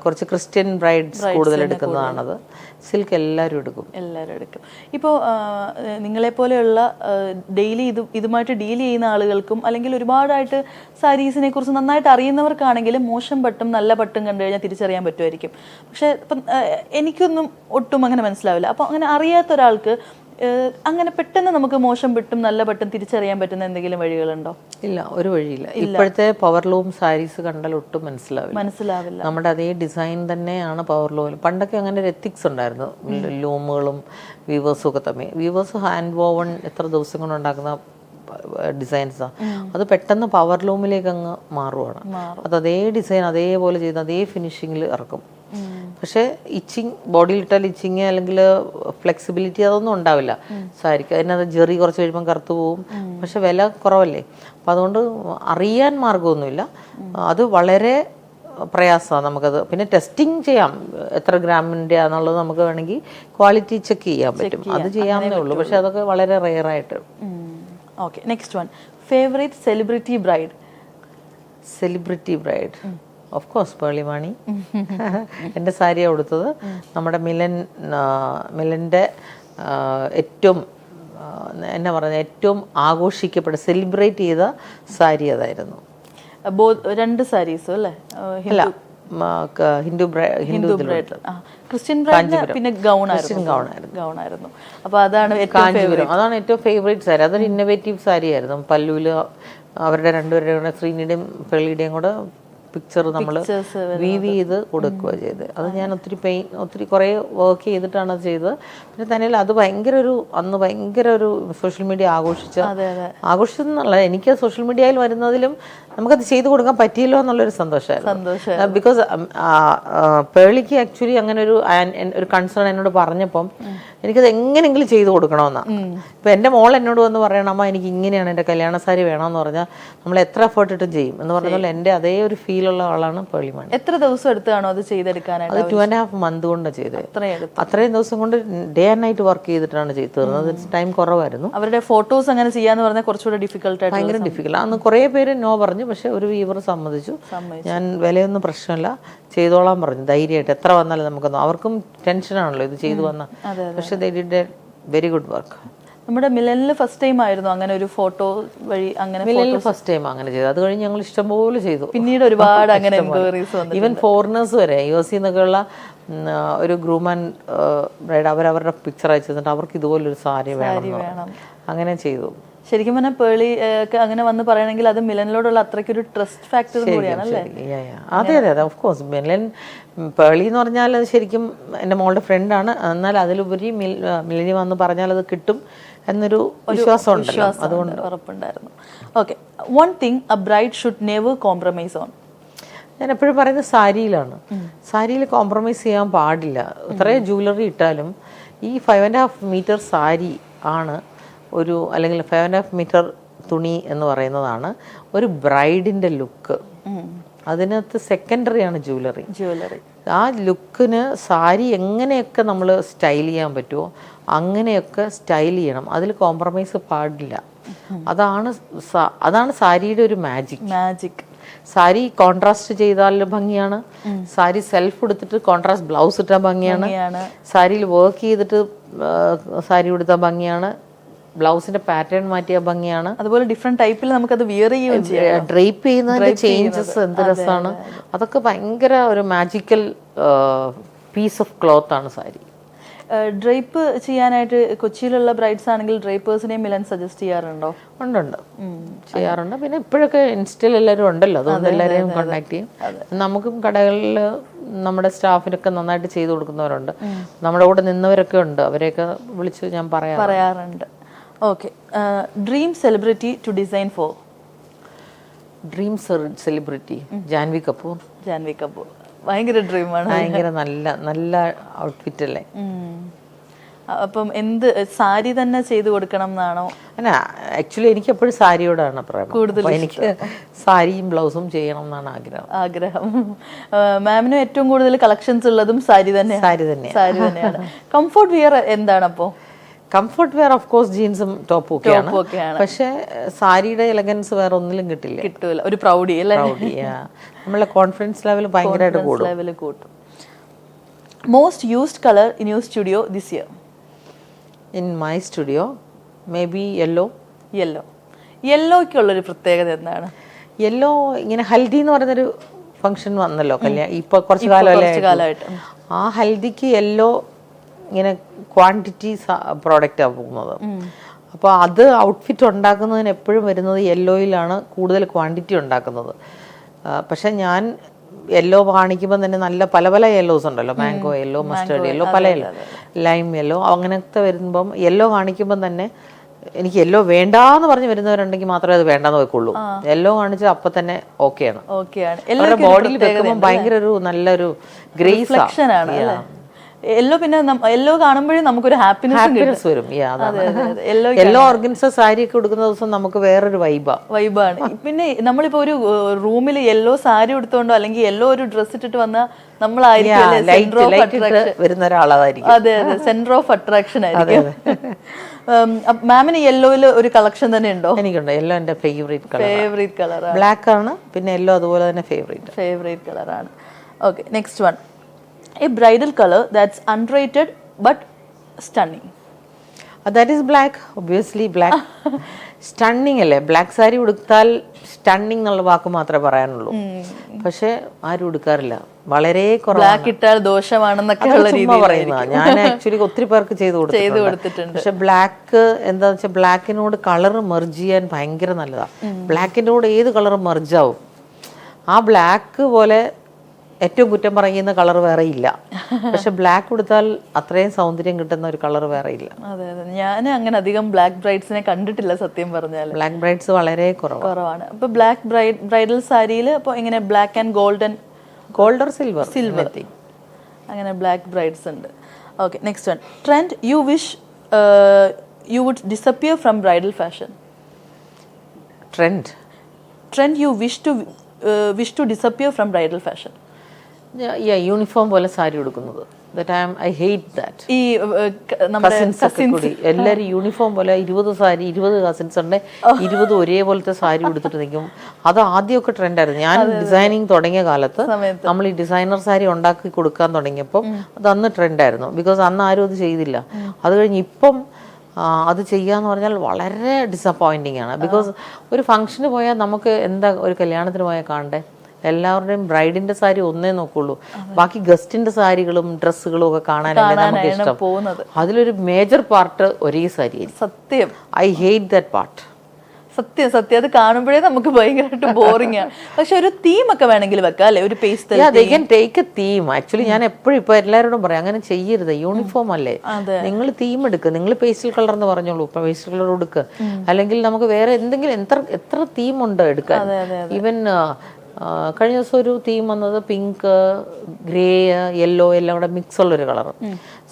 കുറച്ച് ക്രിസ്ത്യൻ ബ്രൈഡ്സ് കൂടുതൽ എടുക്കുന്നതാണത്. സിൽക്ക് എല്ലാവരും എടുക്കും. ഇപ്പോൾ നിങ്ങളെപ്പോലെയുള്ള ഡെയിലി ഇതുമായിട്ട് ഡീൽ ചെയ്യുന്ന ആളുകൾക്കും അല്ലെങ്കിൽ ഒരുപാടായിട്ട് സാരീസിനെ കുറിച്ച് നന്നായിട്ട് അറിയുന്നവർക്കാണെങ്കിലും മോശം പട്ടും നല്ല പട്ടും കണ്ടു കഴിഞ്ഞാൽ തിരിച്ചറിയാൻ പറ്റുമായിരിക്കും. പക്ഷേ ഇപ്പം എനിക്കൊന്നും ഒട്ടും അങ്ങനെ മനസ്സിലാവില്ല. അപ്പോൾ അങ്ങനെ അറിയാത്ത ഒരാൾക്ക് അങ്ങനെ പെട്ടെന്ന് നമുക്ക് മോശം പട്ടും നല്ല പട്ടും തിരിച്ചറിയാൻ പറ്റുന്ന എന്തെങ്കിലും വഴികളുണ്ടോ? ഇല്ല, ഒരു വഴിയില്ല. ഇപ്പോഴത്തെ പവർ ലൂം സാരീസ് കണ്ടാൽ ഒട്ടും മനസ്സിലാവില്ല. നമ്മുടെ അതേ ഡിസൈൻ തന്നെയാണ് പവർ ലൂമിൽ. പണ്ടൊക്കെ അങ്ങനെ ഒരു എത്തിക്സ് ഉണ്ടായിരുന്നു, ലൂമുകളും വീവേഴ്സും ഒക്കെ തമ്മിൽ. വീവേഴ്സ് ഹാൻഡ് വോവൺ എത്ര ദിവസം കൊണ്ട് ഉണ്ടാക്കുന്ന ഡിസൈൻസാണ്. അത് പെട്ടെന്ന് പവർ ലൂമിലേക്ക് അങ്ങ് മാറുവാണ്. അത് അതേ ഡിസൈൻ അതേപോലെ ചെയ്ത് അതേ ഫിനിഷിങ്ങിൽ ഇറക്കും. പക്ഷേ ഇച്ചിങ്, ബോഡിയിലിട്ടാൽ ഇച്ചിങ് അല്ലെങ്കിൽ ഫ്ലെക്സിബിലിറ്റി അതൊന്നും ഉണ്ടാവില്ല സാരിക്ക്. അതിനകത്ത് ജെറി കുറച്ച് കഴിയുമ്പം കറുത്തു പോവും. പക്ഷെ വില കുറവല്ലേ, അപ്പം അതുകൊണ്ട് അറിയാൻ മാർഗമൊന്നുമില്ല. അത് വളരെ പ്രയാസമാണ് നമുക്കത്. പിന്നെ ടെസ്റ്റിംഗ് ചെയ്യാം, എത്ര ഗ്രാമിൻ്റെ ആണെന്നുള്ളത് നമുക്ക് വേണമെങ്കിൽ ക്വാളിറ്റി ചെക്ക് ചെയ്യാൻ പറ്റും. അത് ചെയ്യാവുന്നേ ഉള്ളൂ. പക്ഷെ അതൊക്കെ വളരെ റെയറായിട്ട്. Okay, next one, favourite celebrity bride. Celebrity bride of course Pearle Maaney. എൻ്റെ സാരിയാണ് കൊടുത്തത്. നമ്മുടെ മിലൻ്റെ ഏറ്റവും എന്നാ പറയുന്നത്, ഏറ്റവും ആഘോഷിക്കപ്പെട്ട സെലിബ്രേറ്റ് ചെയ്ത സാരി അതായിരുന്നു. രണ്ട് സാരീസും അല്ലേ? അല്ല, ഹിന്ദു ക്രിസ്ത്യൻ ബ്രൈഡ് പിന്നെ ഗൗണായിരുന്നു. അപ്പൊ അതാണ് കാഞ്ചീപുരം, അതാണ് ഏറ്റവും ഫേവറേറ്റ് സാരി. അതൊരു ഇന്നോവേറ്റീവ് സാരി ആയിരുന്നു. പല്ലുവില് അവരുടെ രണ്ടുപേരുടെയും കൂടെ, ശ്രീനിയുടെയും പേളിയുടെയും കൂടെ പിക്ചർ നമ്മൾ വീവ് ചെയ്ത് കൊടുക്കുക ചെയ്ത്. അത് ഞാൻ ഒത്തിരി കുറേ വർക്ക് ചെയ്തിട്ടാണ് അത് ചെയ്തത്. പിന്നെ തന്നെ അത് അന്ന് ഭയങ്കര ഒരു സോഷ്യൽ മീഡിയ ആഘോഷിച്ചെന്നുള്ള, എനിക്ക് സോഷ്യൽ മീഡിയയിൽ വരുന്നതിലും നമുക്കത് ചെയ്തു കൊടുക്കാൻ പറ്റിയല്ലോ എന്നുള്ളൊരു സന്തോഷമായിരുന്നു. ബിക്കോസ് പേളിക്ക് ആക്ച്വലി അങ്ങനെ ഒരു കൺസേൺ എന്നോട് പറഞ്ഞപ്പം എനിക്കത് എങ്ങനെയെങ്കിലും ചെയ്തു കൊടുക്കണമെന്നാണ്. ഇപ്പം എൻ്റെ മോൾ എന്നോട് വന്ന് പറയണം, അമ്മ എനിക്ക് ഇങ്ങനെയാണ് എൻ്റെ കല്യാണ സാരി വേണമെന്ന് പറഞ്ഞാൽ നമ്മൾ എത്ര എഫേർട്ട് ഇട്ടും ചെയ്യും എന്ന് പറഞ്ഞാൽ എൻ്റെ അതേ ഒരു ഫീലുള്ള ആളാണ് പേളിമാണി. എത്ര ദിവസം എടുത്താണോ അത് ചെയ്തെടുക്കാനായിട്ട്? അത് 2.5 months കൊണ്ട് ചെയ്തത്. അത്രയും ദിവസം കൊണ്ട് ഡേ ആൻഡ് നൈറ്റ് വർക്ക് ചെയ്തിട്ടാണ് തീർന്നത്. ടൈം കുറവായിരുന്നു. അവരുടെ ഫോട്ടോസ് അങ്ങനെ ചെയ്യാന്ന് പറഞ്ഞാൽ കുറച്ചുകൂടെ ഡിഫിക്കൽട്ട് ആയിട്ട്, ഭയങ്കര ഡിഫിക്കൽട്ട്. അന്ന് കുറേ പേര് നോ പറഞ്ഞു, പക്ഷെ ഒരു വീവർ സമ്മതിച്ചു. ഞാൻ വിലയൊന്നും പ്രശ്നമില്ല, ചെയ്തോളാൻ പറഞ്ഞു ധൈര്യമായിട്ട്. എത്ര വന്നാലും നമുക്കൊന്നും, അവർക്കും ടെൻഷനാണല്ലോ ഇത് ചെയ്തു വന്നാൽ. പക്ഷെ they did A very good work. നമ്മുടെ മിലനിൽ ഫസ്റ്റ് ടൈം ആയിരുന്നു അങ്ങനെ ഒരു ഫോട്ടോ വഴി, അങ്ങനെ മിലനിൽ ഫസ്റ്റ് ടൈം അങ്ങനെ ചെയ്തു. അത് കഴിഞ്ഞ് ഞങ്ങൾ ഇഷ്ടംപോലെ ചെയ്തു. പിന്നീട് ഒരുപാട് അങ്ങനെ എൻക്വയറീസ് വന്നു. ഈവൻ ഫോറിനേഴ്സ് വരെ US നിന്നൊക്കെയുള്ള ഒരു ഗ്രൂം ആൻഡ് ബ്രൈഡ് അവരവരുടെ പിക്ചർ അയച്ചു തന്നിട്ട് അവർക്ക് ഇതുപോലൊരു സാരി വേണം, അങ്ങനെ ചെയ്തു. ശരിക്കും പറഞ്ഞാൽ പേളി ഒക്കെ അങ്ങനെ വന്ന് പറയണമെങ്കിൽ അത് മിലനിലോടുള്ള അത്രയ്ക്കൊരു ട്രസ്റ്റ് ഫാക്ടർ കൂടിയാണ് അല്ലേ? അതെ അതെ അതെ, ഓഫ് കോഴ്സ്. പേളി എന്ന് പറഞ്ഞാൽ അത് ശരിക്കും എൻ്റെ മോളുടെ ഫ്രണ്ടാണ്. എന്നാൽ അതിലുപരി മിലനി വന്ന് പറഞ്ഞാൽ അത് കിട്ടും എന്നൊരു വിശ്വാസം ഉണ്ടല്ലോ, അതുകൊണ്ട് ഉറപ്പുണ്ടായിരുന്നു. Okay, one thing a bride should never compromise on. ഞാൻ എപ്പോഴും പറയുന്നത് സാരിയിലാണ്. സാരിയിൽ കോംപ്രമൈസ് ചെയ്യാൻ പാടില്ല. ഇത്രയും ജ്വല്ലറി ഇട്ടാലും ഈ 5.5 meter സാരി ആണ് അല്ലെങ്കിൽ 5.5 meter തുണി എന്ന് പറയുന്നതാണ് ഒരു ബ്രൈഡിൻ്റെ ലുക്ക്. അതിനകത്ത് സെക്കൻഡറിയാണ് ജ്വല്ലറി. ആ ലുക്കിന് സാരി എങ്ങനെയൊക്കെ നമ്മൾ സ്റ്റൈൽ ചെയ്യാൻ പറ്റുമോ അങ്ങനെയൊക്കെ സ്റ്റൈൽ ചെയ്യണം. അതിൽ കോംപ്രമൈസ് പാടില്ല. അതാണ് സാരിയുടെ ഒരു മാജിക്. സാരി കോൺട്രാസ്റ്റ് ചെയ്താൽ ഭംഗിയാണ്. സാരി സെൽഫ് എടുത്തിട്ട് കോൺട്രാസ്റ്റ് ബ്ലൗസ് ഇട്ടാൽ ഭംഗിയാണ്. സാരിയിൽ വർക്ക് ചെയ്തിട്ട് സാരി ഉടുത്താൽ ഭംഗിയാണ്. ബ്ലൗസിന്റെ പാറ്റേൺ മാറ്റിയ ഭംഗിയാണ്. അതുപോലെ ഡിഫറെന്റ് ടൈപ്പിൽ നമുക്കത് വിയർ ചെയ്യുകയും ചെയ്യാം. ഡ്രേപ്പ് ചെയ്യുന്നതിന്റെ ചേഞ്ചസ് എന്ത് രസമാണ്. അതൊക്കെ ഭയങ്കര ഒരു മാജിക്കൽ പീസ് ഓഫ് ക്ലോത്ത് ആണ് സാരി. ഡ്രേപ്പ് ചെയ്യാനായിട്ട് കൊച്ചിയിലുള്ള ബ്രൈഡ്സ് ആണെങ്കിൽ ഡ്രേപ്പേഴ്സിനെയും മിലൻ സജസ്റ്റ് ചെയ്യാറുണ്ടോ? ഉണ്ട്, ചെയ്യാറുണ്ട്. പിന്നെ ഇപ്പോഴൊക്കെ ഇൻസ്റ്റയിൽ എല്ലാവരും ഉണ്ടല്ലോ, അതുകൊണ്ട് എല്ലാവരെയും കോണ്ടാക്ട് ചെയ്യും. നമുക്കും കടകളിൽ നമ്മുടെ സ്റ്റാഫിനൊക്കെ നന്നായിട്ട് ചെയ്തു കൊടുക്കുന്നവരുണ്ട്. നമ്മുടെ കൂടെ നിന്നവരൊക്കെ ഉണ്ട്, അവരെയൊക്കെ വിളിച്ച് ഞാൻ പറയാറുണ്ട്. Okay, dream celebrity to design for. Dream celebrity Janhvi Kapoor. ഭയങ്കര ഡ്രീമാണ്. ഭയങ്കര നല്ല ഔട്ട്ഫിറ്റ് അല്ലേ. അപ്പം എന്ത് സാരി തന്നെ ചെയ്തു കൊടുക്കണം എന്നാണോ? അല്ല, ആക്ച്വലി എനിക്ക് എപ്പോഴും സാരിയോടാണ് കൂടുതൽ. എനിക്ക് സാരിയും ബ്ലൗസും ചെയ്യണം എന്നാണ് ആഗ്രഹം. മാമിനും ഏറ്റവും കൂടുതൽ കളക്ഷൻസ് ഉള്ളതും സാരി തന്നെയാണ്. കംഫോർട്ട് വിയർ എന്താണ് അപ്പോ? കംഫർട്ട് വെയർ ഓഫ് കോഴ്സ് ജീൻസും ടോപ്പും ഒക്കെയാണ്. പക്ഷെ സാരിയുടെ എലഗൻസ് വേറെ ഒന്നിലും കിട്ടൂല. ഒരു പ്രൗഡി അല്ലേ? നമ്മളെ കോൺഫിഡൻസ് ലെവൽ ഭയങ്കരമായിട്ട് കൂട്ടും. Most used colour in your studio this year? In my studio may be yellow. യെല്ലോയ്ക്കുള്ളൊരു പ്രത്യേകത എന്താണ്? യെല്ലോ ഇങ്ങനെ ഹൽദി എന്ന് പറയുന്നൊരു ഫംഗ്ഷൻ വന്നല്ലോ കല്യാണം ഇപ്പൊ കുറച്ചു കാലമായിട്ട്. ആ ഹൽദിക്ക് യെല്ലോ ഇങ്ങനെ ക്വാണ്ടിറ്റി പ്രോഡക്റ്റാണ് പോകുന്നത്. അപ്പോൾ അത് ഔട്ട്ഫിറ്റ് ഉണ്ടാക്കുന്നതിന് എപ്പോഴും വരുന്നത് യെല്ലോയിലാണ് കൂടുതൽ ക്വാണ്ടിറ്റി ഉണ്ടാക്കുന്നത്. പക്ഷെ ഞാൻ യെല്ലോ കാണിക്കുമ്പോൾ തന്നെ നല്ല പല യെല്ലോസ് ഉണ്ടല്ലോ, മാംഗോ യെല്ലോ, മസ്റ്റേർഡ് യെല്ലോ, പല യെല്ലോ, ലൈം യെല്ലോ, അങ്ങനത്തെ വരുമ്പം യെല്ലോ കാണിക്കുമ്പം തന്നെ എനിക്ക് യെല്ലോ വേണ്ടാന്ന് പറഞ്ഞ് വരുന്നവരുണ്ടെങ്കിൽ മാത്രമേ അത് വേണ്ടാന്ന് വെക്കുള്ളൂ. യെല്ലോ കാണിച്ചാൽ അപ്പം തന്നെ ഓക്കെയാണ്. അവരുടെ ബോഡിയിൽ വെക്കുമ്പോൾ ഭയങ്കര ഒരു നല്ലൊരു ഗ്രേസ് ആണ്. യെല്ലോ പിന്നെ യെല്ലോ കാണുമ്പോഴേ നമുക്കൊരു ഹാപ്പിനെസ് വരും. യെല്ലോ യെല്ലോ ഓർഗൻസ സാരി ഒക്കെ ഉടുക്കുന്ന ദിവസം നമുക്ക് വേറൊരു വൈബാണ്. പിന്നെ നമ്മളിപ്പോ ഒരു റൂമിൽ യെല്ലോ സാരി ഉടുത്തോണ്ടോ അല്ലെങ്കിൽ യെല്ലോ ഒരു ഡ്രസ് ഇട്ടിട്ട് വന്നാൽ നമ്മളായിരിക്കും വരുന്ന ഒരാളായിരിക്കും. അതെ അതെ, സെന്റർ ഓഫ് അട്രാക്ഷൻ ആയിരിക്കും. മാമിന് യെല്ലോയിൽ ഒരു കളക്ഷൻ തന്നെ ഉണ്ടോ? എനിക്കുണ്ട്. യെല്ലോ എന്റെ ഫേവറേറ്റ് കളറാണ്. ബ്ലാക്ക് ആണ്, പിന്നെ യെല്ലോ അതുപോലെ തന്നെ ഫേവറേറ്റ് കളറാണ്. Okay, next one. A bridal color that's underrated but stunning. That is black, obviously black. Stunning അല്ലേ? ബ്ലാക്ക് സാരി ഉടുത്താൽ സ്റ്റണ്ണിങ് എന്നുള്ള വാക്ക് മാത്രമേ പറയാനുള്ളൂ. പക്ഷെ ആരും ഉടുക്കാറില്ല, വളരെ ബ്ലാക്ക് ഇട്ടാൽ ദോഷമാണെന്നൊക്കെ പറയുന്നത്. ഞാൻ ആക്ച്വലി ഒത്തിരി പേർക്ക് ചെയ്ത് കൊടുത്തിട്ടുണ്ട്. പക്ഷെ ബ്ലാക്ക് എന്താന്ന് വെച്ചാൽ ബ്ലാക്കിനോട് കളർ മെർജ് ചെയ്യാൻ ഭയങ്കര നല്ലതാണ്. ബ്ലാക്കിൻ്റെ കൂടെ ഏത് കളർ മെർജാവും. ആ ബ്ലാക്ക് പോലെ ഏറ്റവും കുറ്റം പറയുന്ന കളർ വേറെ ഇല്ല. പക്ഷെ ബ്ലാക്ക് കൊടുത്താൽ അത്രയും സൗന്ദര്യം കിട്ടുന്ന ഒരു കളർ വേറെ ഇല്ല. അതെ അതെ, ഞാൻ അങ്ങനെ അധികം ബ്ലാക്ക് ബ്രൈഡ്സിനെ കണ്ടിട്ടില്ല സത്യം പറഞ്ഞാൽ. ബ്ലാക്ക് ബ്രൈഡ്സ് വളരെ കുറവാണ്. അപ്പൊ ബ്ലാക്ക് ബ്രൈഡൽ സാരിയിൽ അപ്പോൾ എങ്ങനെ black and gold or silver അങ്ങനെ ബ്ലാക്ക് ബ്രൈഡ്സ് ഉണ്ട്. Okay, next one. Trend you wish you would disappear from bridal fashion. Trend you wish to disappear from bridal fashion. Uniform പോലെ sari ഉടുക്കുന്നത്. I hate that. ഈ എല്ലാരും uniform പോലെ 20 cousins ഉണ്ട്, 20 ഒരേപോലത്തെ സാരി ഉടുത്തിട്ട് നിൽക്കും. അത് ആദ്യമൊക്കെ ട്രെൻഡായിരുന്നു. ഞാൻ ഡിസൈനിങ് തുടങ്ങിയ കാലത്ത് നമ്മൾ ഈ ഡിസൈനർ സാരി ഉണ്ടാക്കി കൊടുക്കാൻ തുടങ്ങിയപ്പോൾ അത് അന്ന് ട്രെൻഡായിരുന്നു. ബിക്കോസ് അന്ന് ആരും അത് ചെയ്തില്ല. അത് കഴിഞ്ഞ് ഇപ്പം അത് ചെയ്യാന്ന് പറഞ്ഞാൽ വളരെ ഡിസപ്പോയിന്റിങ് ആണ്. ബിക്കോസ് ഒരു ഫംഗ്ഷന് പോയാൽ നമുക്ക് എന്താ ഒരു കല്യാണത്തിന് പോയാൽ കാണണ്ടേ? എല്ലാവരുടെയും ബ്രൈഡിന്റെ സാരി ഒന്നേ നോക്കുള്ളൂ. ബാക്കി ഗസ്റ്റിന്റെ സാരികളും ഡ്രസ്സുകളും ഒക്കെ കാണാനല്ലേ നമുക്ക് ഇഷ്ടം. അതിലൊരു മേജർ പാർട്ട് ഒരേ സാരി. സത്യം, ഐ ഹേറ്റ് ദാറ്റ് പാർട്ട്. സത്യം അത് കാണുമ്പോഴേ നമുക്ക് ഭയങ്കരമായിട്ട് ബോറിംഗ് ആണ്. പക്ഷെ ഒരു തീം ഒക്കെ വേണമെങ്കിൽ വെക്കാം അല്ലെ, ഒരു pastel take A theme. Actually ഞാൻ എപ്പോഴും ഇപ്പൊ എല്ലാവരോടും പറയാം, അങ്ങനെ ചെയ്യരുത്. യൂണിഫോം അല്ലേ, നിങ്ങൾ തീം എടുക്കുക. നിങ്ങൾ പേസ്റ്റൽ കളർ എന്ന് പറഞ്ഞോളൂ, ഇപ്പൊ പേസ്റ്റൽ കളർ എടുക്കുക. അല്ലെങ്കിൽ നമുക്ക് വേറെ എന്തെങ്കിലും എത്ര തീമുണ്ട് എടുക്കാൻ. ഈവൻ കഴിഞ്ഞ ദിവസം ഒരു തീം വന്നത് പിങ്ക്, ഗ്രേ, യെല്ലോ എല്ലാം കൂടെ മിക്സ് ഉള്ളൊരു കളർ.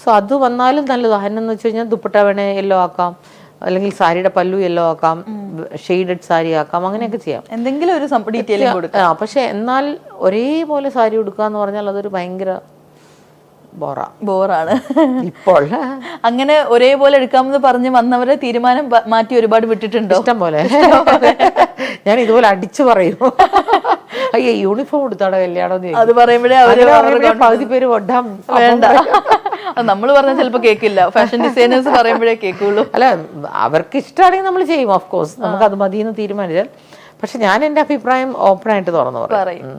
സോ അത് വന്നാലും നല്ലതാണ്. അതിനെന്ന് വെച്ച് കഴിഞ്ഞാൽ ദുപ്പട്ട വേണേ യെല്ലോ ആക്കാം, അല്ലെങ്കിൽ സാരിയുടെ പല്ലു യെല്ലോ ആക്കാം, ഷെയ്ഡഡ് സാരി ആക്കാം, അങ്ങനെയൊക്കെ ചെയ്യാം. എന്തെങ്കിലും ഒരു ഡീറ്റെയിലിംഗ് കൊടുക്കാം. പക്ഷെ എന്നാൽ ഒരേപോലെ സാരി ഉടുക്കുക എന്ന് പറഞ്ഞാൽ അതൊരു ഭയങ്കര ബോറാണ് ഇപ്പോൾ. അങ്ങനെ ഒരേപോലെ എടുക്കാമെന്ന് പറഞ്ഞ് വന്നവരെ തീരുമാനം മാറ്റി ഒരുപാട് വിട്ടിട്ടുണ്ടോ? ഇഷ്ടം പോലെ. ഞാൻ ഇതുപോലെ അടിച്ചു പറയും, അയ്യോ യൂണിഫോം എടുത്താടോ കല്യാണം. അത് പറയുമ്പോഴേ പകുതി പേര് വേണ്ട, നമ്മൾ പറഞ്ഞാൽ ചിലപ്പോ കേൾക്കില്ല. ഫാഷൻ ഡിസൈനേഴ്സ് പറയുമ്പോഴേ കേൾക്കുള്ളൂ. അല്ല, അവർക്ക് ഇഷ്ടമാണെങ്കിൽ നമ്മൾ ചെയ്യും. ഓഫ് കോഴ്സ് നമുക്ക് അത് മതിയെന്ന് തീരുമാനിച്ചാൽ. പക്ഷെ ഞാൻ എൻ്റെ അഭിപ്രായം ഓപ്പൺ ആയിട്ട് തുറന്നു പറയും.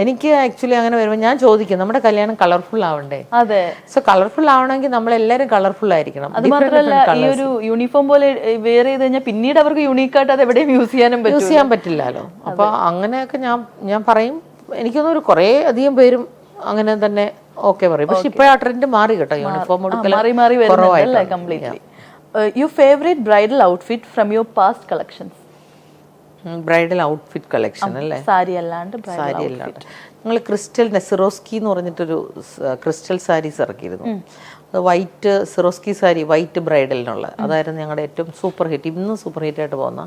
എനിക്ക് ആക്ച്വലി അങ്ങനെ വരുമ്പോൾ ഞാൻ ചോദിക്കും, നമ്മുടെ കല്യാണം കളർഫുൾ ആവണ്ടേ? അതെ. സോ കളർഫുൾ ആവണമെങ്കിൽ നമ്മളെല്ലാവരും കളർഫുൾ ആയിരിക്കണം. അത് മാത്രമല്ല, ഈ ഒരു യൂണിഫോം പോലെ വെയർ ചെയ്ത് കഴിഞ്ഞാൽ പിന്നീട് അവർക്ക് യൂണീക്കായിട്ട് അത് എവിടെയും യൂസ് ചെയ്യാൻ പറ്റില്ലല്ലോ. അപ്പൊ അങ്ങനെയൊക്കെ ഞാൻ പറയും. എനിക്കൊന്നും ഒരു കുറേ അധികം പേരും അങ്ങനെ തന്നെ ഓക്കെ പറയും. പക്ഷെ ഇപ്പോഴാ ട്രെൻഡ് മാറി കേട്ടോ, യൂണിഫോം മാറി വരുന്നില്ല completely. Your favourite bridal outfit from your past collections. Bridal outfit collection അല്ലേ? സാരി അല്ലാണ്ട് ഞങ്ങൾ ക്രിസ്റ്റൽ സിറോസ്കി എന്ന് പറഞ്ഞിട്ടൊരു ക്രിസ്റ്റൽ സാരീസ് ഇറക്കിയിരുന്നു. അത് വൈറ്റ് സിറോസ്കി സാരി, വൈറ്റ് ബ്രൈഡലിനുള്ള അതായിരുന്നു ഞങ്ങളുടെ ഏറ്റവും സൂപ്പർ ഹിറ്റ്. ഇന്നും സൂപ്പർ ഹിറ്റായിട്ട് പോകുന്ന.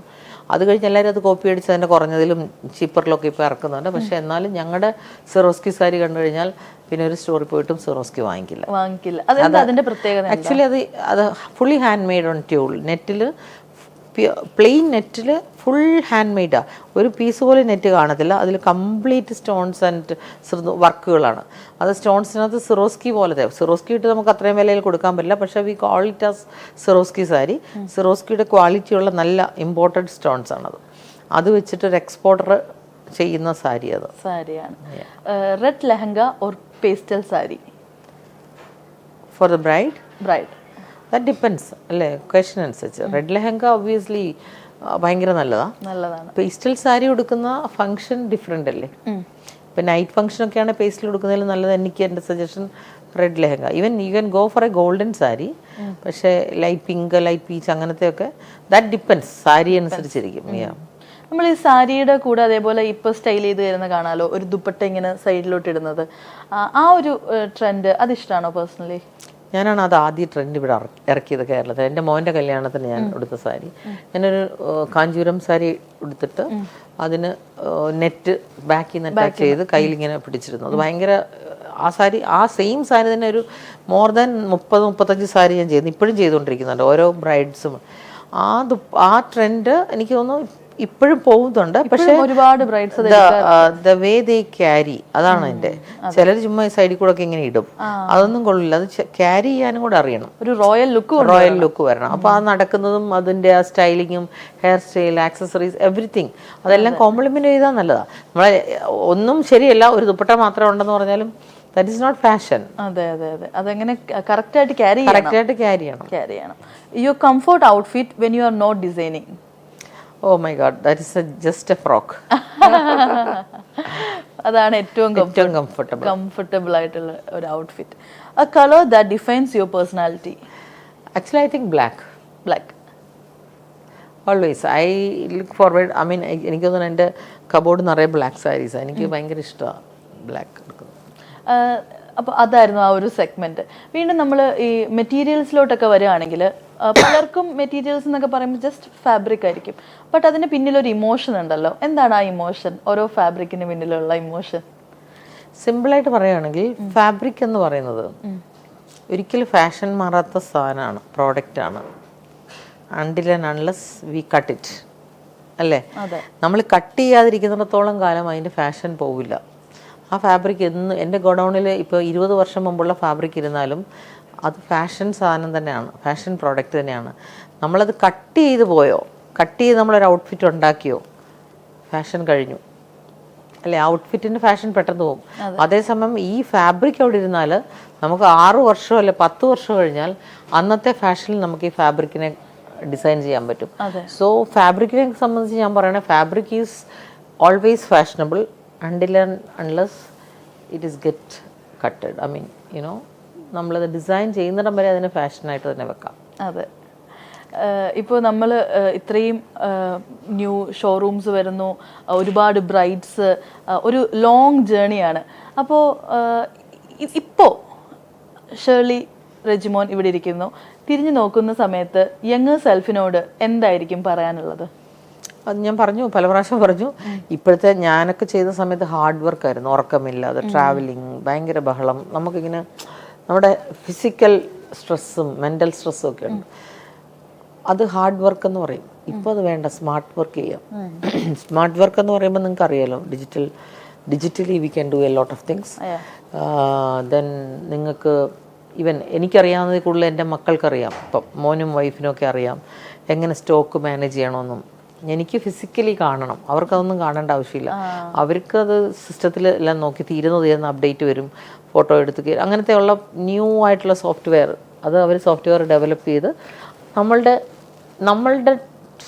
അത് കഴിഞ്ഞ് എല്ലാവരും അത് കോപ്പി അടിച്ച് അതിൻ്റെ കുറഞ്ഞതിലും ചീപ്പറിലൊക്കെ ഇപ്പോൾ ഇറക്കുന്നുണ്ട്. പക്ഷെ എന്നാലും ഞങ്ങളുടെ സിറോസ്കി സാരി കണ്ടു കഴിഞ്ഞാൽ പിന്നെ ഒരു സ്റ്റോറിൽ പോയിട്ടും സിറോസ്കി വാങ്ങിക്കില്ല. അതിന്റെ പ്രത്യേകത ആക്ച്വലി അത് ഫുള്ളി ഹാൻഡ് മെയ്ഡ് ഓൺ ട്യൂൾ. നെറ്റിൽ പ്ലെയിൻ നെറ്റിൽ ഫുൾ ഹാൻഡ് മെയ്ഡാണ്. ഒരു പീസ് പോലെ നെറ്റ് കാണത്തില്ല. അതിൽ കംപ്ലീറ്റ് സ്റ്റോൺസ് ആൻഡ് വർക്കുകളാണ്. അത് സ്റ്റോൺസിനകത്ത് സിറോസ്കി പോലത്തെ. സിറോസ്കി ഇട്ട് നമുക്ക് അത്രയും വിലയിൽ കൊടുക്കാൻ പറ്റില്ല. പക്ഷേ we call it as Swarovski sari. സിറോസ്കിയുടെ ക്വാളിറ്റിയുള്ള നല്ല ഇമ്പോർട്ടഡ് സ്റ്റോൺസ് ആണത്. അത് വെച്ചിട്ട് ഒരു എക്സ്പോർട്ടർ ചെയ്യുന്ന സാരി സാരിയാണ്. Red lehenga or pastel sari for the bride? That depends അല്ലേ, ക്വസ്റ്റൻ അനുസരിച്ച്. റെഡ് ലെഹങ്ക ഒബ്വിയസ്ലി ഭയങ്കര നല്ലതാണ്. പേസ്റ്റൽ സാരി ഉടുക്കുന്ന ഫംഗ്ഷൻ ഡിഫറെൻ്റ് അല്ലേ. ഇപ്പം നൈറ്റ് ഫംഗ്ഷനൊക്കെയാണ് പേസ്റ്റൽ ഉടുക്കുന്നതിൽ നല്ലത്. എനിക്ക് എൻ്റെ suggestion red lehenga. Even you can go for A golden sari. പക്ഷേ ലൈറ്റ് പിങ്ക്, ലൈറ്റ് പീച്ച് അങ്ങനത്തെ ഒക്കെ ദാറ്റ് ഡിപ്പെൻസ്, സാരി അനുസരിച്ചിരിക്കും. നമ്മൾ ഈ സാരിയുടെ കൂടെ അതേപോലെ ഇപ്പൊ സ്റ്റൈൽ ചെയ്ത് വരുന്ന കാണാലോ, ഒരു ദുപ്പട്ട ഇങ്ങനെ സൈഡിലോട്ട് ഇടുന്നത്, ആ ഒരു ട്രെൻഡ് അത് ഇഷ്ടമാണോ പേഴ്സണലി? ഞാനാണ് അത് ആദ്യ ട്രെൻഡ് ഇവിടെ ഇറക്കിയത് കേരളത്തിൽ. എൻ്റെ മോൻ്റെ കല്യാണത്തിന് ഞാൻ എടുത്ത സാരി, ഞാനൊരു കാഞ്ചീപുരം സാരി എടുത്തിട്ട് അതിന് നെറ്റ് ബാക്കിൽ നിന്ന് അറ്റാച്ച് ചെയ്ത് കയ്യിൽ ഇങ്ങനെ പിടിച്ചിരുന്നു. അത് ഭയങ്കര ആ സാരി, ആ സെയിം സാരി തന്നെ ഒരു മോർ ദാൻ 30-35 സാരി ഞാൻ ചെയ്യുന്നു, ഇപ്പോഴും ചെയ്തുകൊണ്ടിരിക്കുന്നുണ്ട് ഓരോ ബ്രൈഡ്സും. ആ ട്രെൻഡ് എനിക്ക് തോന്നുന്നു ഇപ്പോഴും പോകുന്നുണ്ട്. പക്ഷേ ഒരുപാട് brides the way they carry, അതാണ് എൻ്റെ. ചിലർ ചുമ്മാ സൈഡിൽ കൂടെ ഒക്കെ ഇങ്ങനെ ഇടും, അതൊന്നും കൊള്ളില്ല. അത് ക്യാരി ചെയ്യാനും കൂടെ അറിയണം, ഒരു റോയൽ ലുക്ക് വരണം. അപ്പോൾ ആ നടക്കുന്നതും അതിൻ്റെ ആ സ്റ്റൈലിങ്ങും ഹെയർ സ്റ്റൈൽ, ആക്സസറീസ്, എവറിത്തിങ് അതെല്ലാം കോംപ്ലിമെന്റ് ചെയ്താൽ നല്ലതാണ്. നമ്മളെ ഒന്നും ശരിയല്ല, ഒരു ദുപ്പട്ട മാത്രം ഉണ്ടെന്ന് പറഞ്ഞാലും ദാറ്റ് ഈസ് നോട്ട് ഫാഷൻ. അതെ അതെ അതെ, അതെങ്ങനെ കറക്റ്റ് ആയിട്ട് ക്യാരി ചെയ്യണം. Your comfort outfit when you are not designing? Oh my God, that is just a frock. അതാണ് ഏറ്റവും കംഫർട്ടബിൾ ആയിട്ടുള്ള ഒരു outfit. A color that defines your personality? Actually, I think black. Always. I look forward. I mean, എനിക്ക് തോന്നുന്നു എൻ്റെ cupboard നിറയെ black saris. എനിക്ക് ഭയങ്കര ഇഷ്ടമാണ് ബ്ലാക്ക് എടുക്കുന്നത്. അപ്പോൾ അതായിരുന്നു ആ ഒരു സെഗ്മെന്റ്. വീണ്ടും നമ്മൾ ഈ മെറ്റീരിയൽസിലോട്ടൊക്കെ വരികയാണെങ്കിൽ പലർക്കും മെറ്റീരിയൽസ് എന്നൊക്കെ പറയുമ്പോൾ ജസ്റ്റ് ഫാബ്രിക് ആയിരിക്കും, ബട്ട് അതിന് പിന്നിലൊരു ഇമോഷൻ ഉണ്ടല്ലോ. എന്താണ് ആ ഇമോഷൻ? ഓരോ ഫാബ്രിക്കിന് പിന്നിലുള്ള ഇമോഷൻ സിമ്പിളായിട്ട് പറയുകയാണെങ്കിൽ ഫാബ്രിക് എന്ന് പറയുന്നത് ഒരിക്കലും ഫാഷൻ മാറാത്ത സാധനമാണ്, പ്രോഡക്റ്റാണ്. Until and unless V cut it, അല്ലേ? നമ്മൾ കട്ട് ചെയ്യാതിരിക്കുന്നിടത്തോളം കാലം അതിൻ്റെ ഫാഷൻ പോവില്ല. ആ ഫാബ്രിക് എൻ്റെ ഗോഡൗണിൽ ഇപ്പോൾ 20 വർഷം മുമ്പുള്ള ഫാബ്രിക് ഇരുന്നാലും അത് ഫാഷൻ സാധനം തന്നെയാണ്, ഫാഷൻ പ്രോഡക്റ്റ് തന്നെയാണ്. നമ്മളത് കട്ട് ചെയ്ത് പോയോ, കട്ട് ചെയ്ത് നമ്മളൊരു ഔട്ട്ഫിറ്റ് ഉണ്ടാക്കിയോ, ഫാഷൻ കഴിഞ്ഞു, അല്ലേ? ഔട്ട്ഫിറ്റിൻ്റെ ഫാഷൻ പെട്ടെന്ന് പോകും. അതേസമയം ഈ ഫാബ്രിക് അവിടെ ഇരുന്നാൽ നമുക്ക് 6 വർഷമോ അല്ലെ 10 വർഷം കഴിഞ്ഞാൽ അന്നത്തെ ഫാഷനിൽ നമുക്ക് ഈ ഫാബ്രിക്കിനെ ഡിസൈൻ ചെയ്യാൻ പറ്റും. സോ ഫാബ്രിക്കിനെ സംബന്ധിച്ച് ഞാൻ പറയണേ, fabric is always fashionable until and unless it is get cutted. I mean, you know, നമ്മളത് ഡിസൈൻ ചെയ്യുന്നിടം വരെ അതിനെ ഫാഷനായിട്ട് തന്നെ വെക്കാം. അതെ. ഇപ്പോൾ നമ്മൾ ഇത്രയും ന്യൂ ഷോറൂംസ് വരുന്നു, ഒരുപാട് ബ്രൈഡ്സ്, ഒരു ലോങ് ജേണിയാണ്. അപ്പോൾ ഇപ്പോൾ ഷേർലി റെജിമോൻ ഇവിടെ ഇരിക്കുന്നു, തിരിഞ്ഞു നോക്കുന്ന സമയത്ത് യങ്ങർ സെൽഫിനോട് എന്തായിരിക്കും പറയാനുള്ളത്? അത് ഞാൻ പറഞ്ഞു, പല പ്രാവശ്യം പറഞ്ഞു. ഇപ്പോഴത്തെ ഞാനൊക്കെ ചെയ്ത സമയത്ത് ഹാർഡ് വർക്കായിരുന്നു, ഉറക്കമില്ലാതെ ട്രാവലിങ്, ഭയങ്കര ബഹളം. നമുക്കിങ്ങനെ നമ്മുടെ ഫിസിക്കൽ സ്ട്രെസ്സും മെൻ്റൽ സ്ട്രെസ്സും ഒക്കെ ഉണ്ട്. അത് ഹാർഡ് വർക്ക് എന്ന് പറയും. ഇപ്പോൾ അത് വേണ്ട, സ്മാർട്ട് വർക്ക് ചെയ്യാം. സ്മാർട്ട് വർക്ക് എന്ന് പറയുമ്പോൾ നിങ്ങൾക്ക് അറിയാലോ, digitally we can do a lot of things. Then നിങ്ങൾക്ക് ഈവൻ എനിക്കറിയാവുന്നതിൽ കൂടുതൽ എൻ്റെ മക്കൾക്കറിയാം. ഇപ്പം മോനും വൈഫിനും ഒക്കെ അറിയാം എങ്ങനെ സ്റ്റോക്ക് മാനേജ് ചെയ്യണമെന്നും. എനിക്ക് ഫിസിക്കലി കാണണം, അവർക്കതൊന്നും കാണേണ്ട ആവശ്യമില്ല. അവർക്കത് സിസ്റ്റത്തിൽ എല്ലാം നോക്കി തീരുന്ന അപ്ഡേറ്റ് വരും, ഫോട്ടോ എടുത്ത് അങ്ങനത്തെ ഉള്ള ന്യൂ ആയിട്ടുള്ള സോഫ്റ്റ്വെയർ, അത് അവർ സോഫ്റ്റ്വെയർ ഡെവലപ്പ് ചെയ്ത് നമ്മളുടെ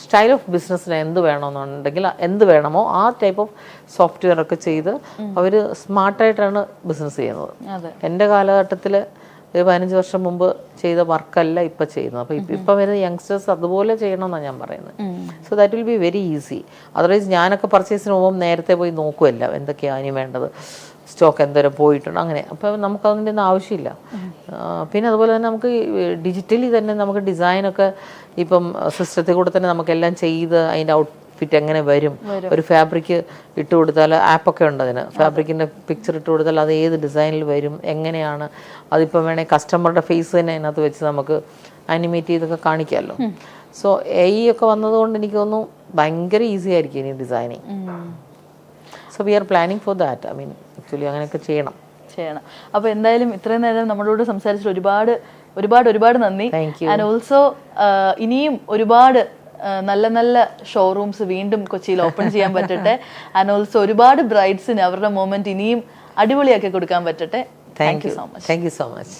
സ്റ്റൈൽ ഓഫ് ബിസിനസ്സിന് എന്ത് വേണമെന്നുണ്ടെങ്കിൽ എന്ത് വേണമോ ആ ടൈപ്പ് ഓഫ് സോഫ്റ്റ്വെയർ ഒക്കെ ചെയ്ത് അവർ സ്മാർട്ടായിട്ടാണ് ബിസിനസ് ചെയ്യുന്നത്. എൻ്റെ കാലഘട്ടത്തിൽ ഒരു 15 വർഷം മുമ്പ് ചെയ്ത വർക്കല്ല ഇപ്പം ചെയ്യുന്നത്. അപ്പോൾ ഇപ്പം വരുന്ന യങ്സ്റ്റേഴ്സ് അതുപോലെ ചെയ്യണമെന്നാണ് ഞാൻ പറയുന്നത്. So that will be very easy. Otherwise ഞാനൊക്കെ പർച്ചേസിന് പോകുമ്പോൾ നേരത്തെ പോയി നോക്കുമല്ല എന്തൊക്കെയാണ് ഇനി വേണ്ടത്, സ്റ്റോക്ക് എന്തോരം പോയിട്ടുണ്ട്, അങ്ങനെ. അപ്പോൾ നമുക്കതിൻ്റെ ഒന്നും ആവശ്യമില്ല. പിന്നെ അതുപോലെ തന്നെ നമുക്ക് ഡിജിറ്റലി തന്നെ നമുക്ക് ഡിസൈനൊക്കെ ഇപ്പം സിസ്റ്റത്തിൽ കൂടെ തന്നെ നമുക്കെല്ലാം ചെയ്ത് അതിൻ്റെ ഔട്ട്ഫിറ്റ് എങ്ങനെ വരും, ഒരു ഫാബ്രിക് ഇട്ട് കൊടുത്താൽ ആപ്പൊക്കെ ഉണ്ട് അതിന്, ഫാബ്രിക്കിൻ്റെ പിക്ചർ ഇട്ട് കൊടുത്താൽ അത് ഏത് ഡിസൈനിൽ വരും, എങ്ങനെയാണ്, അതിപ്പം വേണമെങ്കിൽ കസ്റ്റമറുടെ ഫേസ് തന്നെ അതിനകത്ത് വെച്ച് നമുക്ക് ആനിമേറ്റ് ചെയ്തൊക്കെ കാണിക്കാമല്ലോ. സോ AI ഒക്കെ വന്നതുകൊണ്ട് എനിക്ക് തോന്നുന്നു ഭയങ്കര ഈസി ആയിരിക്കും ഇനി designing. So we are planning for that. I mean actually അങ്ങനെയൊക്കെ ചെയ്യണം. അപ്പോൾ എന്തായാലും ഇത്രയും നേരം നമ്മളോട് സംസാരിച്ചിട്ട് ഒരുപാട് നന്ദി. ആൻഡ് ഓൾസോ ഇനിയും ഒരുപാട് നല്ല നല്ല ഷോറൂംസ് വീണ്ടും കൊച്ചിയിൽ ഓപ്പൺ ചെയ്യാൻ പറ്റട്ടെ. ആൻഡ് ഓൾസോ ഒരുപാട് ബ്രൈഡ്സിന് അവരുടെ മൊമെന്റ് ഇനിയും അടിപൊളിയാക്കി കൊടുക്കാൻ പറ്റട്ടെ. Thank you so much. Thank you so much.